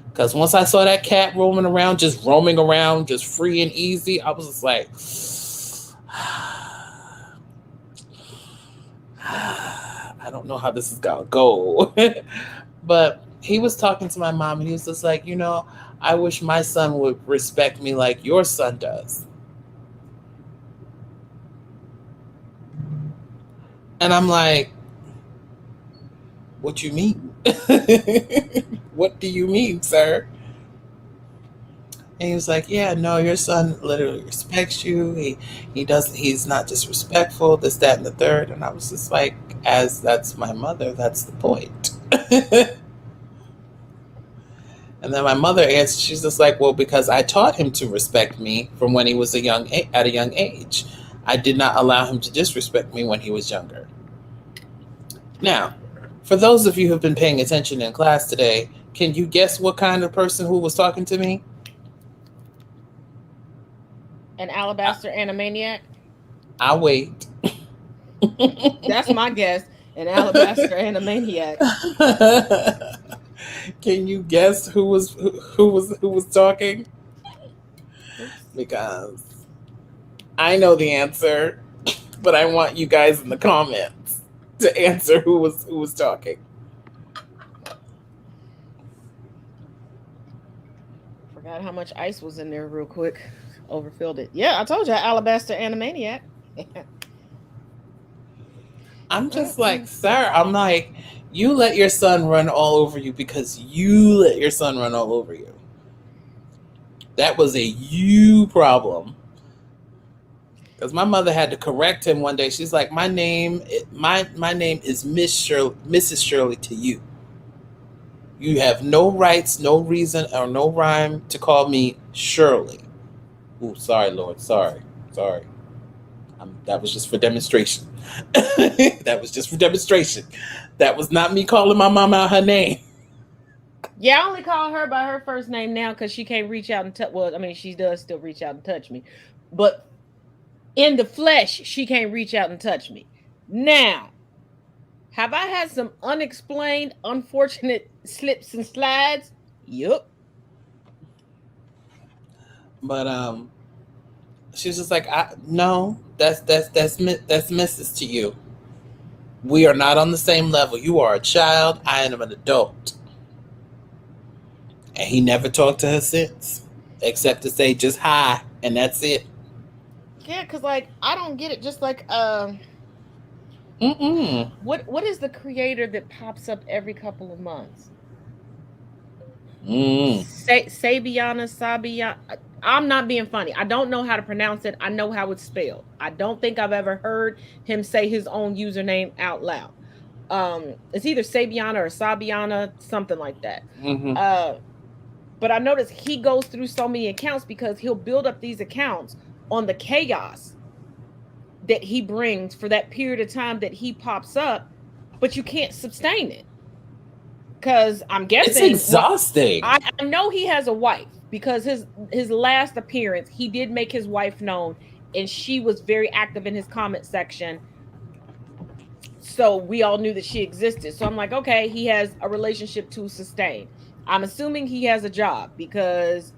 Because once I saw that cat roaming around, just free and easy, I was just like, I don't know how this is gonna go. But he was talking to my mom and he was just like, I wish my son would respect me like your son does. And I'm like, what you mean? What do you mean, sir? And he was like, yeah, no, your son literally respects you. He's not disrespectful, this, that, and the third. And I was just like, as that's my mother, that's the point. And then my mother answered, she's just like, well, because I taught him to respect me from when he was at a young age. I did not allow him to disrespect me when he was younger. Now, for those of you who have been paying attention in class today, can you guess what kind of person who was talking to me? An alabaster animaniac? I'll wait. That's my guess. An alabaster animaniac. Can you guess who was talking? Because I know the answer, but I want you guys in the comments to answer who was talking. Forgot how much ice was in there real quick. Overfilled it. Yeah, I told you, alabaster animaniac. I'm just like, sir, I'm like, you let your son run all over you because you let your son run all over you. That was a you problem. Because my mother had to correct him one day. She's like, my name is Mrs. Shirley to you. You have no rights, no reason, or no rhyme to call me Shirley. Ooh, sorry, Lord. Sorry. That was just for demonstration. That was just for demonstration. That was not me calling my mom out her name. Yeah, I only call her by her first name now because she can't reach out and touch. Well, I mean, she does still reach out and touch me, but in the flesh, she can't reach out and touch me. Now, have I had some unexplained, unfortunate slips and slides? Yup. But she's just like, no, that's Mrs. to you. We are not on the same level. You are a child. I am an adult. And he never talked to her since, except to say just hi, and that's it. Yeah, because like I don't get it. Just like Mm-mm. what is the creator that pops up every couple of months? Mm. Sabiana Sabiana. I'm not being funny. I don't know how to pronounce it. I know how it's spelled. I don't think I've ever heard him say his own username out loud. It's either Sabiana or Sabiana, something like that. Mm-hmm. But I noticed he goes through so many accounts because he'll build up these accounts on the chaos that he brings for that period of time that he pops up, but you can't sustain it. Because I'm It's guessing exhausting. I know he has a wife because his last appearance, he did make his wife known, and she was very active in his comment section. So we all knew that she existed. So I'm like, okay, he has a relationship to sustain. I'm assuming he has a job because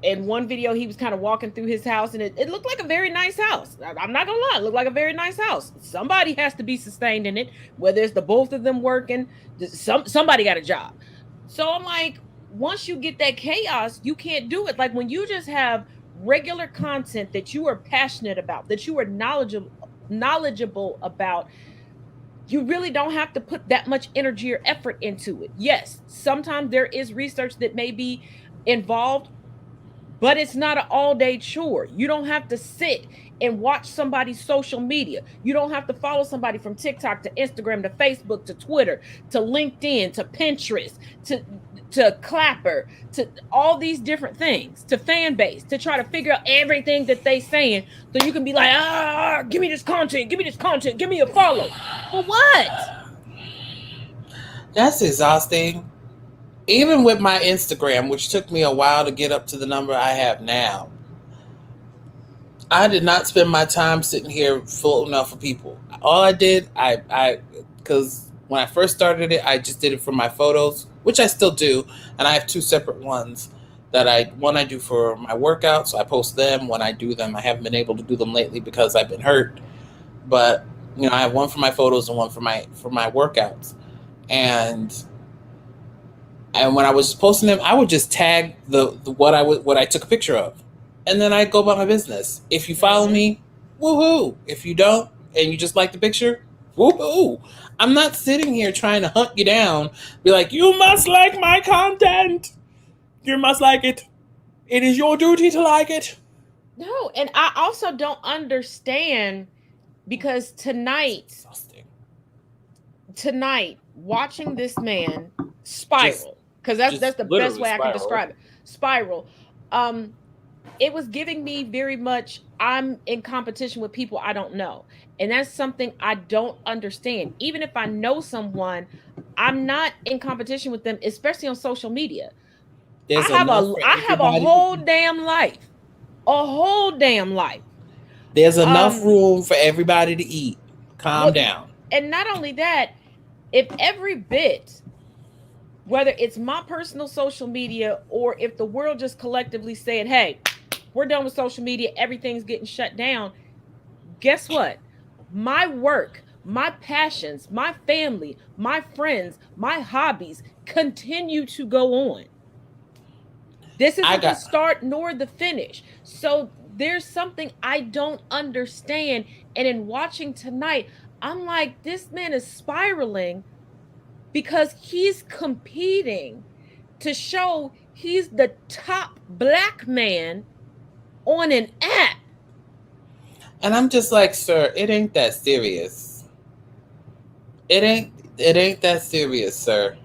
in one video he was kind of walking through his house and it looked like a very nice house. I'm not gonna lie, it looked like a very nice house. Somebody has to be sustained in it, whether it's the both of them working, somebody got a job. So I'm like, once you get that chaos, you can't do it. Like when you just have regular content that you are passionate about, that you are knowledgeable about, you really don't have to put that much energy or effort into it. Yes, sometimes there is research that may be involved, but it's not an all-day chore. You don't have to sit and watch somebody's social media. You don't have to follow somebody from TikTok to Instagram to Facebook to Twitter to LinkedIn to Pinterest to Clapper to all these different things to fan base to try to figure out everything that they saying so you can be like, give me this content, give me a follow. For what? That's exhausting. Even with my Instagram, which took me a while to get up to the number I have now, I did not spend my time sitting here full enough for people. All I did, because when I first started it, I just did it for my photos, which I still do, and I have two separate ones one I do for my workouts, so I post them when I do them. I haven't been able to do them lately because I've been hurt, but I have one for my photos and one for my workouts, and when I was posting them, I would just tag the what I took a picture of, and then I go about my business. If you follow me, woohoo! If you don't, and you just like the picture, woohoo! I'm not sitting here trying to hunt you down, be like, you must like my content. You must like it. It is your duty to like it. No, and I also don't understand because tonight, watching this man spiral, because that's the best way I can describe it. Spiral. It was giving me very much I'm in competition with people I don't know. And that's something I don't understand. Even if I know someone, I'm not in competition with them, especially on social media. I have a whole damn life. A whole damn life. There's enough room for everybody to eat. Calm down. And not only that, if every bit, whether it's my personal social media or if the world just collectively said, hey, we're done with social media, everything's getting shut down, guess what? My work, my passions, my family, my friends, my hobbies continue to go on. This isn't the start nor the finish. So there's something I don't understand. And in watching tonight, I'm like, this man is spiraling because he's competing to show he's the top Black man on an app. And I'm just like, sir, it ain't that serious. It ain't that serious, sir.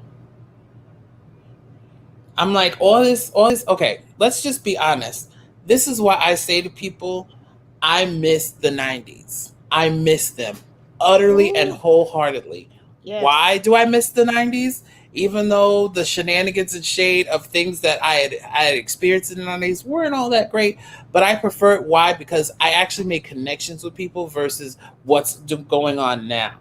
I'm like, all this, okay, let's just be honest. This is why I say to people, I miss the 90s. I miss them utterly and wholeheartedly. Yes. Why do I miss the 90s? Even though the shenanigans and shade of things that I had experienced in the 90s weren't all that great, but I prefer it. Why? Because I actually made connections with people versus what's going on now.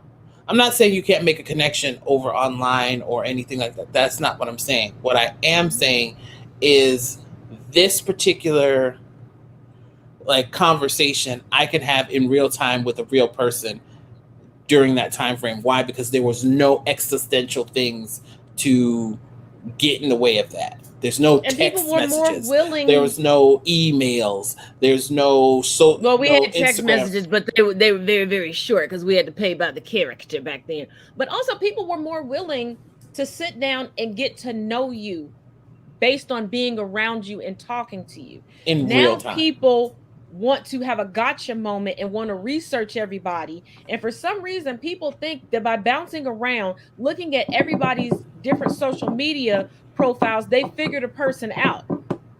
I'm not saying you can't make a connection over online or anything like that. That's not what I'm saying. What I am saying is this particular conversation I can have in real time with a real person during that time frame. Why? Because there was no existential things to get in the way of that. There's no And text people were messages. more willing. There was no emails. There's no Well, we no had text Instagram. messages, but they were very, very short because we had to pay by the character back then. But also, people were more willing to sit down and get to know you based on being around you and talking to you. in Now real time. people want to have a gotcha moment and want to research everybody. And for some reason, people think that by bouncing around, looking at everybody's different social media profiles, they figured a person out.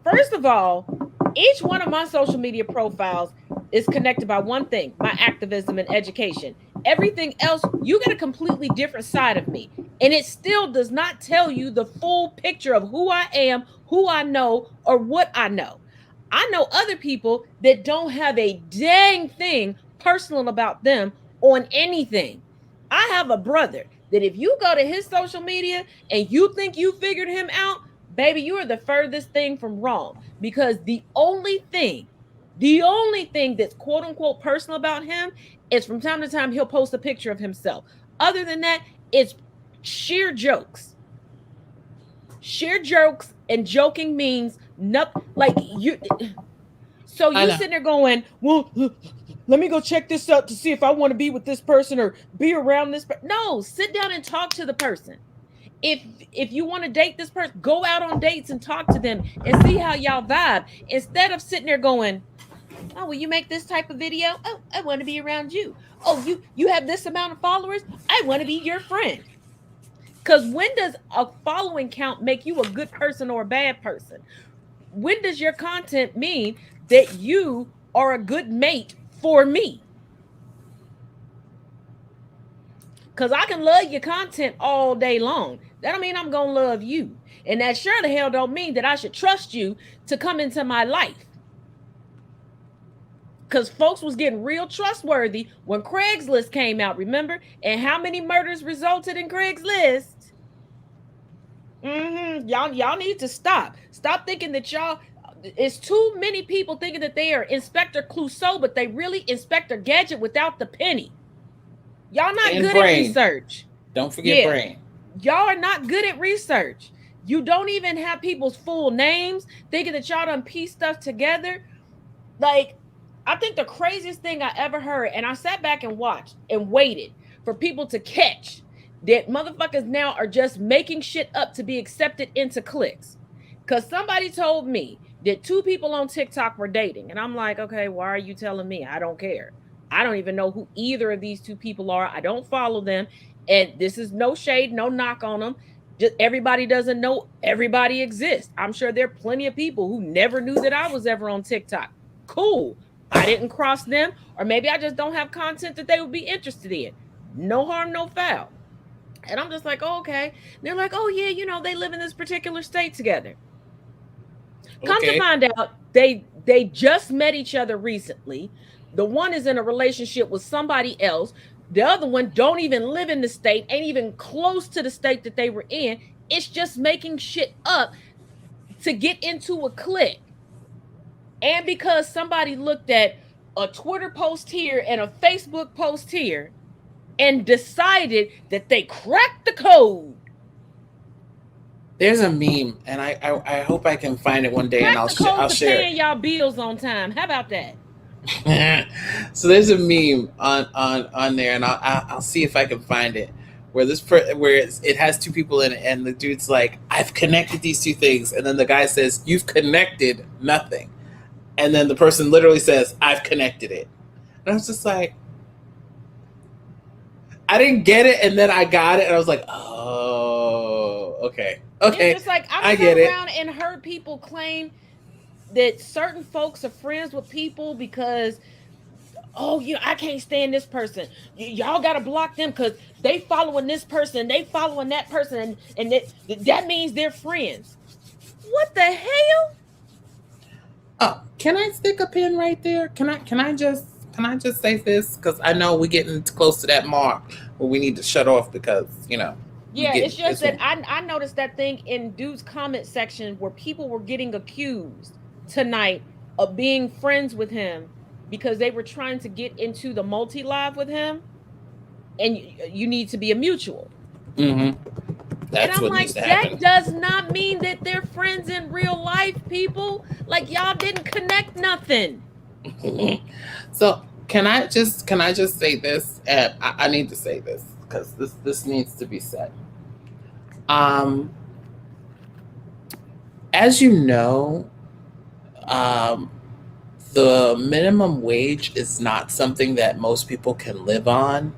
First of all, each one of my social media profiles is connected by one thing: my activism and education. Everything else, you get a completely different side of me. And it still does not tell you the full picture of who I am, who I know, or what I know. I know other people that don't have a dang thing personal about them on anything. I have a brother that if you go to his social media and you think you figured him out, baby, you are the furthest thing from wrong. Because the only thing that's quote unquote personal about him is from time to time he'll post a picture of himself. Other than that, it's sheer jokes. Sheer jokes, and joking means nothing. Like you, so you sitting there going, well, let me go check this out to see if I want to be with this person or be around this person. No, sit down and talk to the person. If you want to date this person, go out on dates and talk to them and see how y'all vibe. Instead of sitting there going, oh, will you make this type of video? Oh, I want to be around you. Oh, you have this amount of followers? I want to be your friend. Because when does a following count make you a good person or a bad person? When does your content mean that you are a good mate for me? Because I can love your content all day long. That don't mean I'm going to love you. And that sure the hell don't mean that I should trust you to come into my life. Because folks was getting real trustworthy when Craigslist came out, remember? And how many murders resulted in Craigslist? Y'all need to stop. Stop thinking that y'all, it's too many people thinking that they are Inspector Clouseau, but they really Inspector Gadget without the penny. Y'all not good at research. Don't forget brain. Y'all are not good at research. You don't even have people's full names, thinking that y'all done piece stuff together. Like, I think the craziest thing I ever heard, and I sat back and watched and waited for people to catch that motherfuckers now are just making shit up to be accepted into cliques. Because somebody told me that 2 people on TikTok were dating. And I'm like, okay, why are you telling me? I don't care. I don't even know who either of these 2 people are. I don't follow them. And this is no shade, no knock on them. Just everybody doesn't know everybody exists. I'm sure there are plenty of people who never knew that I was ever on TikTok. Cool. I didn't cross them, or maybe I just don't have content that they would be interested in. No harm, no foul. And I'm just like, oh, okay. They're like, oh yeah, you know, they live in this particular state together. Come to find out, they just met each other recently. The one is in a relationship with somebody else. The other one don't even live in the state, ain't even close to the state that they were in. It's just making shit up to get into a clique. And because somebody looked at a Twitter post here and a Facebook post here and decided that they cracked the code. There's a meme, and I hope I can find it one day, and I'll share it. Paying y'all bills on time. How about that? So there's a meme on there, and I'll see if I can find it, where it has 2 people in it, and the dude's like, I've connected these 2 things, and then the guy says, you've connected nothing. And then the person literally says, I've connected it. And I was just like, I didn't get it, and then I got it, and I was like, oh, okay. Okay. It's just like I've gone around and heard people claim that certain folks are friends with people because, oh, you know, I can't stand this person. Y'all got to block them because they following this person, they following that person, and that means they're friends. What the hell? Oh, can I stick a pin right there? Can I just say this? Because I know we're getting close to that mark where we need to shut off because, you know. Yeah, it's just that I noticed that thing in dude's comment section where people were getting accused tonight of being friends with him because they were trying to get into the multi-live with him, and you need to be a mutual. Mm-hmm. And That's I'm what needs like, to that happen. does not mean that they're friends in real life, people. Like, y'all didn't connect nothing. So can I just say this? And I need to say this because this needs to be said. Um, as you know, um, the minimum wage is not something that most people can live on.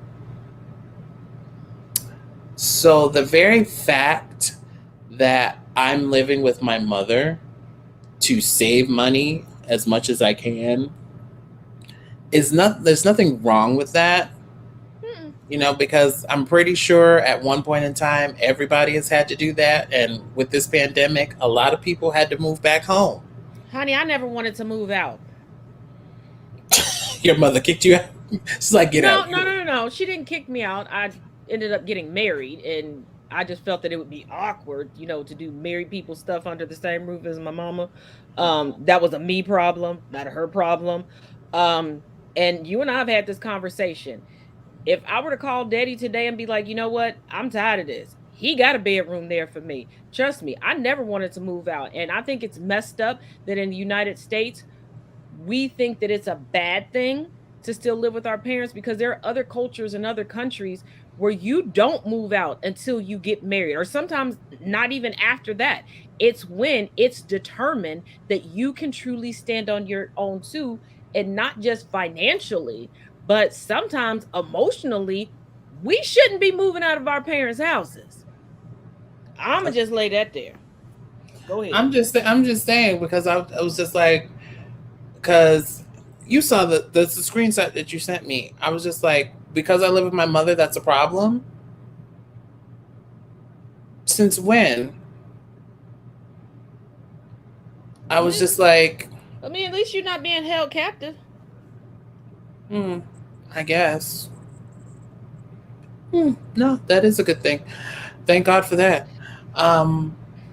So the very fact that I'm living with my mother to save money as much as I can is not there's nothing wrong with that, Mm-mm. because I'm pretty sure at one point in time everybody has had to do that, and with this pandemic a lot of people had to move back home. Honey, I never wanted to move out. Your mother kicked you out. She's like, get No, out. no, no, no, no. She didn't kick me out. I ended up getting married, and I just felt that it would be awkward, to do married people stuff under the same roof as my mama. That was a me problem, not a her problem. Um, and you and I have had this conversation. If I were to call daddy today and be like, you know what, I'm tired of this. He got a bedroom there for me. Trust me, I never wanted to move out. And I think it's messed up that in the United States, we think that it's a bad thing to still live with our parents because there are other cultures and other countries where you don't move out until you get married, or sometimes not even after that. It's when it's determined that you can truly stand on your own too, and not just financially, but sometimes emotionally. We shouldn't be moving out of our parents' houses. I'm gonna just lay that there. Go ahead. I'm just saying because I was just like, because you saw the screenshot that you sent me. I was just like, because I live with my mother, that's a problem. Since when? I was just like, I mean, at least you're not being held captive. I guess. No, that is a good thing. Thank God for that.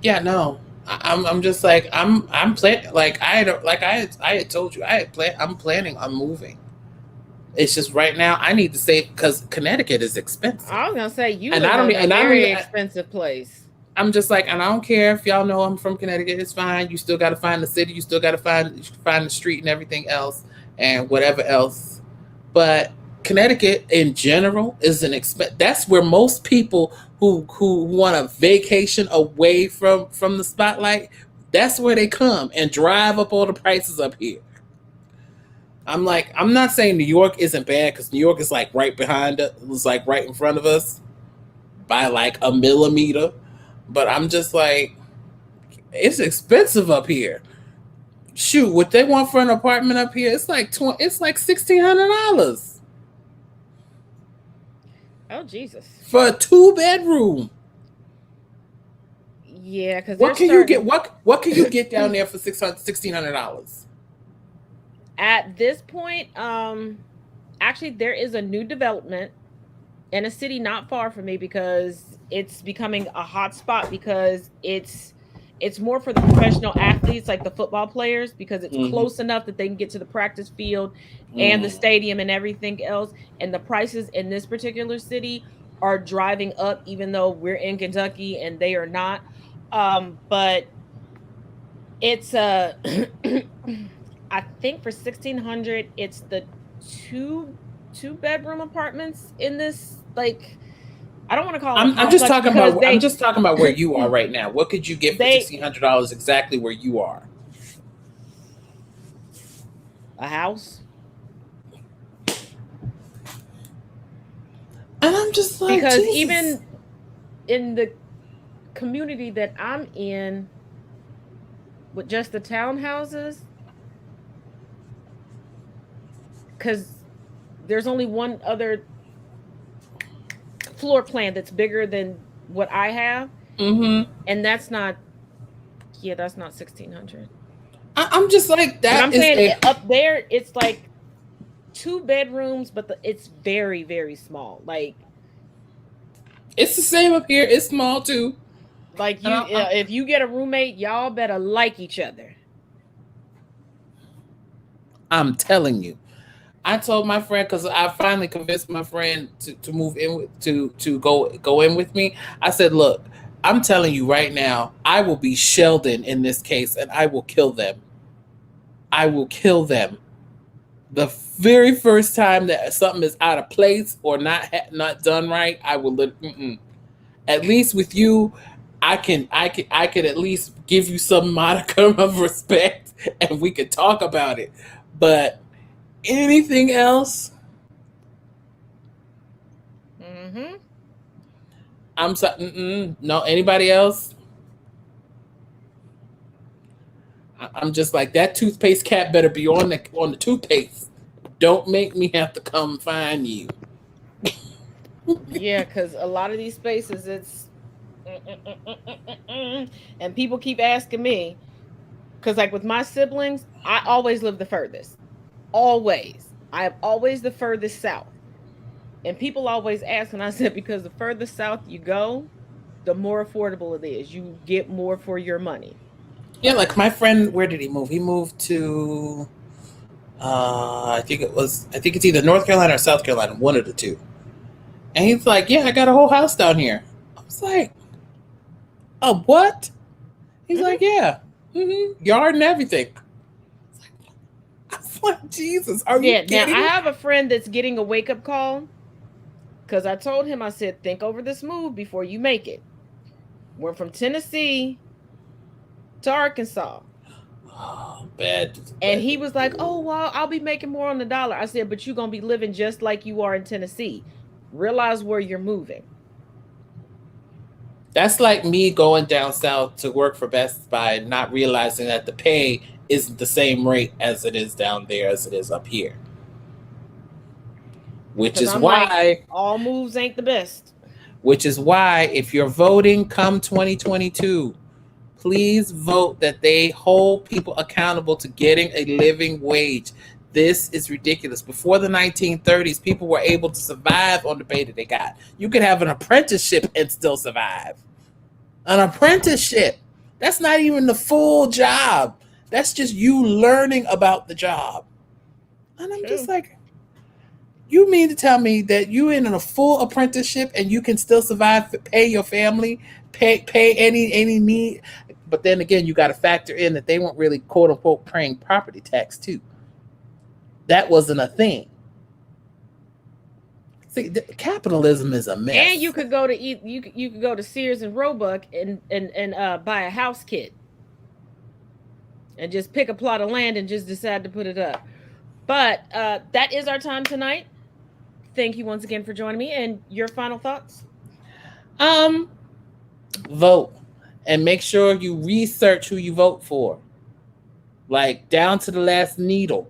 Yeah, no. I'm just like I'm plan like I had told you I'm planning on moving. It's just right now I need to save because Connecticut is expensive. I was gonna say you And live I don't in e- a and I don't very e- expensive place. I'm just like, and I don't care if y'all know I'm from Connecticut. It's fine. You still got to find the city. You still got to find the street and everything else and whatever else. But Connecticut in general is an expense. That's where most people who want a vacation away from the spotlight. That's where they come and drive up all the prices up here. I'm like, I'm not saying New York isn't bad because New York is like right behind us. It was like right in front of us by like a millimeter. But I'm just like, it's expensive up here. Shoot, what they want for an apartment up here, it's like $1,600 Oh Jesus. for a 2 bedroom. Yeah, because What can you get? What can you get down there for $1,600? At this point, actually there is a new development in a city not far from me because it's becoming a hot spot because it's more for the professional athletes like the football players because it's close enough that they can get to the practice field and the stadium and everything else, and the prices in this particular city are driving up even though we're in Kentucky and they are not. But it's I think for 1,600 it's the two bedroom apartments in this, like, I don't want to call it I'm just talking about. they I'm just talking about where you are right now. What could you get for they $1,600 exactly where you are? a house. And I'm just like, Because Jesus. even in the community that I'm in with just the townhouses, because there's only one other floor plan that's bigger than what I have, and that's not 1,600. I'm just like that. But I'm saying up there, it's like 2 bedrooms, but it's very, very small. Like, it's the same up here. It's small too. Like if you get a roommate, y'all better like each other. I'm telling you. I told my friend because I finally convinced my friend to move in to go in with me. I said, look, I'm telling you right now, I will be Sheldon in this case, and I will kill them. I will kill them. The very first time that something is out of place or not done right, I will. At least with you, I can at least give you some modicum of respect, and we could talk about it. But anything else, Mm-hmm. I'm sorry. No, anybody else? I'm just like that toothpaste cap better be on the toothpaste. Don't make me have to come find you. Yeah, because a lot of these spaces, it's and people keep asking me, because like with my siblings, I always live the furthest. Always. I am always the furthest south. And people always ask, and I said, because the further south you go, the more affordable it is. You get more for your money. Yeah, like my friend, where did he move? He moved to I think it's either North Carolina or South Carolina, one of the two. And he's like, "Yeah, I got a whole house down here." I was like, "Oh, what?" He's like, Mm-hmm. "Yeah, yard and everything." I was like, "Jesus, are you Yeah. Now I kidding me?" have a friend that's getting a wake up call because I told him, I said, think over this move before you make it. Went from Tennessee to Arkansas. Oh, bad, And bad. he was like, oh, well, I'll be making more on the dollar. I said, but you're going to be living just like you are in Tennessee. Realize where you're moving. That's like me going down south to work for Best Buy and not realizing that the pay isn't the same rate as it is down there as it is up here. Which Because is I'm like, why all moves ain't the best. if you're voting come 2022, please vote that they hold people accountable to getting a living wage. This is ridiculous. Before the 1930s, people were able to survive on the pay that they got. You could have an apprenticeship and still survive. An apprenticeship. That's not even the full job. That's just you learning about the job. And I'm just True. like, you mean to tell me that you in a full apprenticeship and you can still survive, pay your family, pay any need? But then again, you got to factor in that they weren't really quote unquote paying property tax too. That wasn't a thing. See, capitalism is a mess. And you could go to you could go to Sears and Roebuck and buy a house kit and just pick a plot of land and just decide to put it up. But that is our time tonight. Thank you once again for joining me. And your final thoughts? Um, Vote and make sure you research who you vote for, like down to the last needle.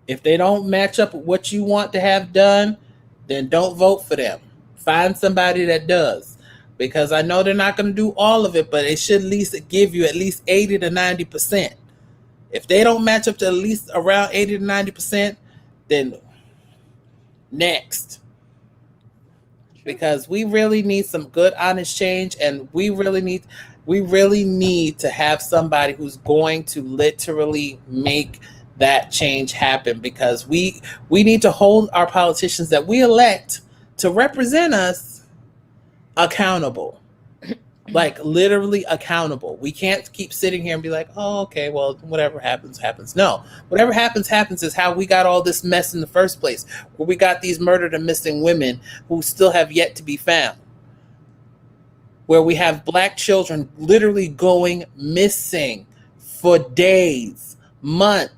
If they don't match up with what you want to have done, then don't vote for them. Find somebody that does. Because I know they're not going to do all of it, but it should at least give you at least 80 to 90%. If they don't match up to at least around 80 to 90%, then next. Because we really need some good honest change, and we really need to have somebody who's going to literally make that change happen, because we need to hold our politicians that we elect to represent us accountable. Like literally accountable. We can't keep sitting here and be like, oh, okay, well, whatever happens, happens. No, whatever happens, happens is how we got all this mess in the first place, where we got these murdered and missing women who still have yet to be found, where we have Black children literally going missing for days, months.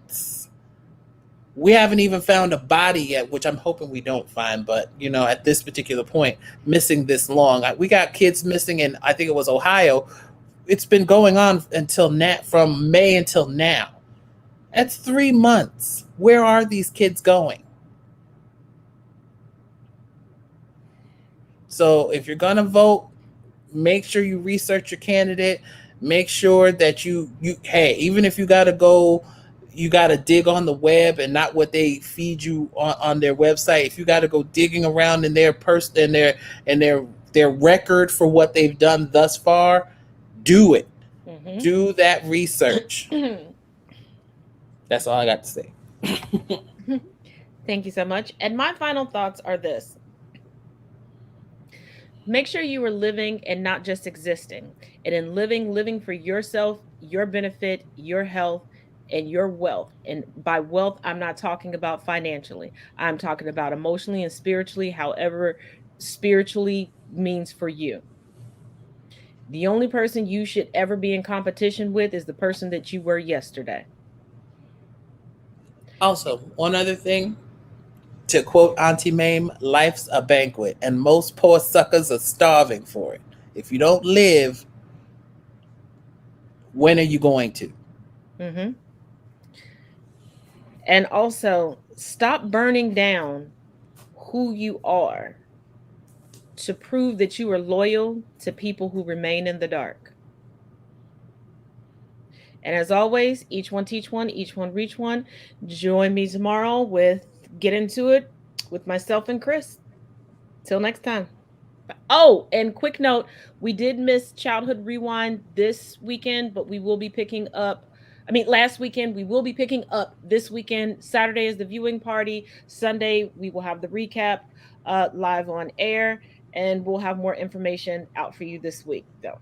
We haven't even found a body yet, which I'm hoping we don't find. But, at this particular point, missing this long. We got kids missing in, I think it was Ohio. It's been going on from May until now. That's 3 months. Where are these kids going? So if you're going to vote, make sure you research your candidate. Make sure that hey, even if you got to dig on the web and not what they feed you on their website. If you got to go digging around in their their record for what they've done thus far, do it. Mm-hmm. Do that research. That's all I got to say. Thank you so much. And my final thoughts are this. Make sure you are living and not just existing. And in living for yourself, your benefit, your health, and your wealth. And by wealth, I'm not talking about financially. I'm talking about emotionally and spiritually, however spiritually means for you. The only person you should ever be in competition with is the person that you were yesterday. Also, one other thing, to quote Auntie Mame, life's a banquet, and most poor suckers are starving for it. If you don't live, when are you going to? Mm-hmm. And also, stop burning down who you are to prove that you are loyal to people who remain in the dark. And as always, each one teach one, each one reach one. Join me tomorrow with Get Into It with myself and Chris. Till next time. Oh, and quick note, we did miss Childhood Rewind this weekend, but we will be picking up. I mean, last weekend, we will be picking up this weekend. Saturday is the viewing party. Sunday, we will have the recap live on air, and we'll have more information out for you this week, though.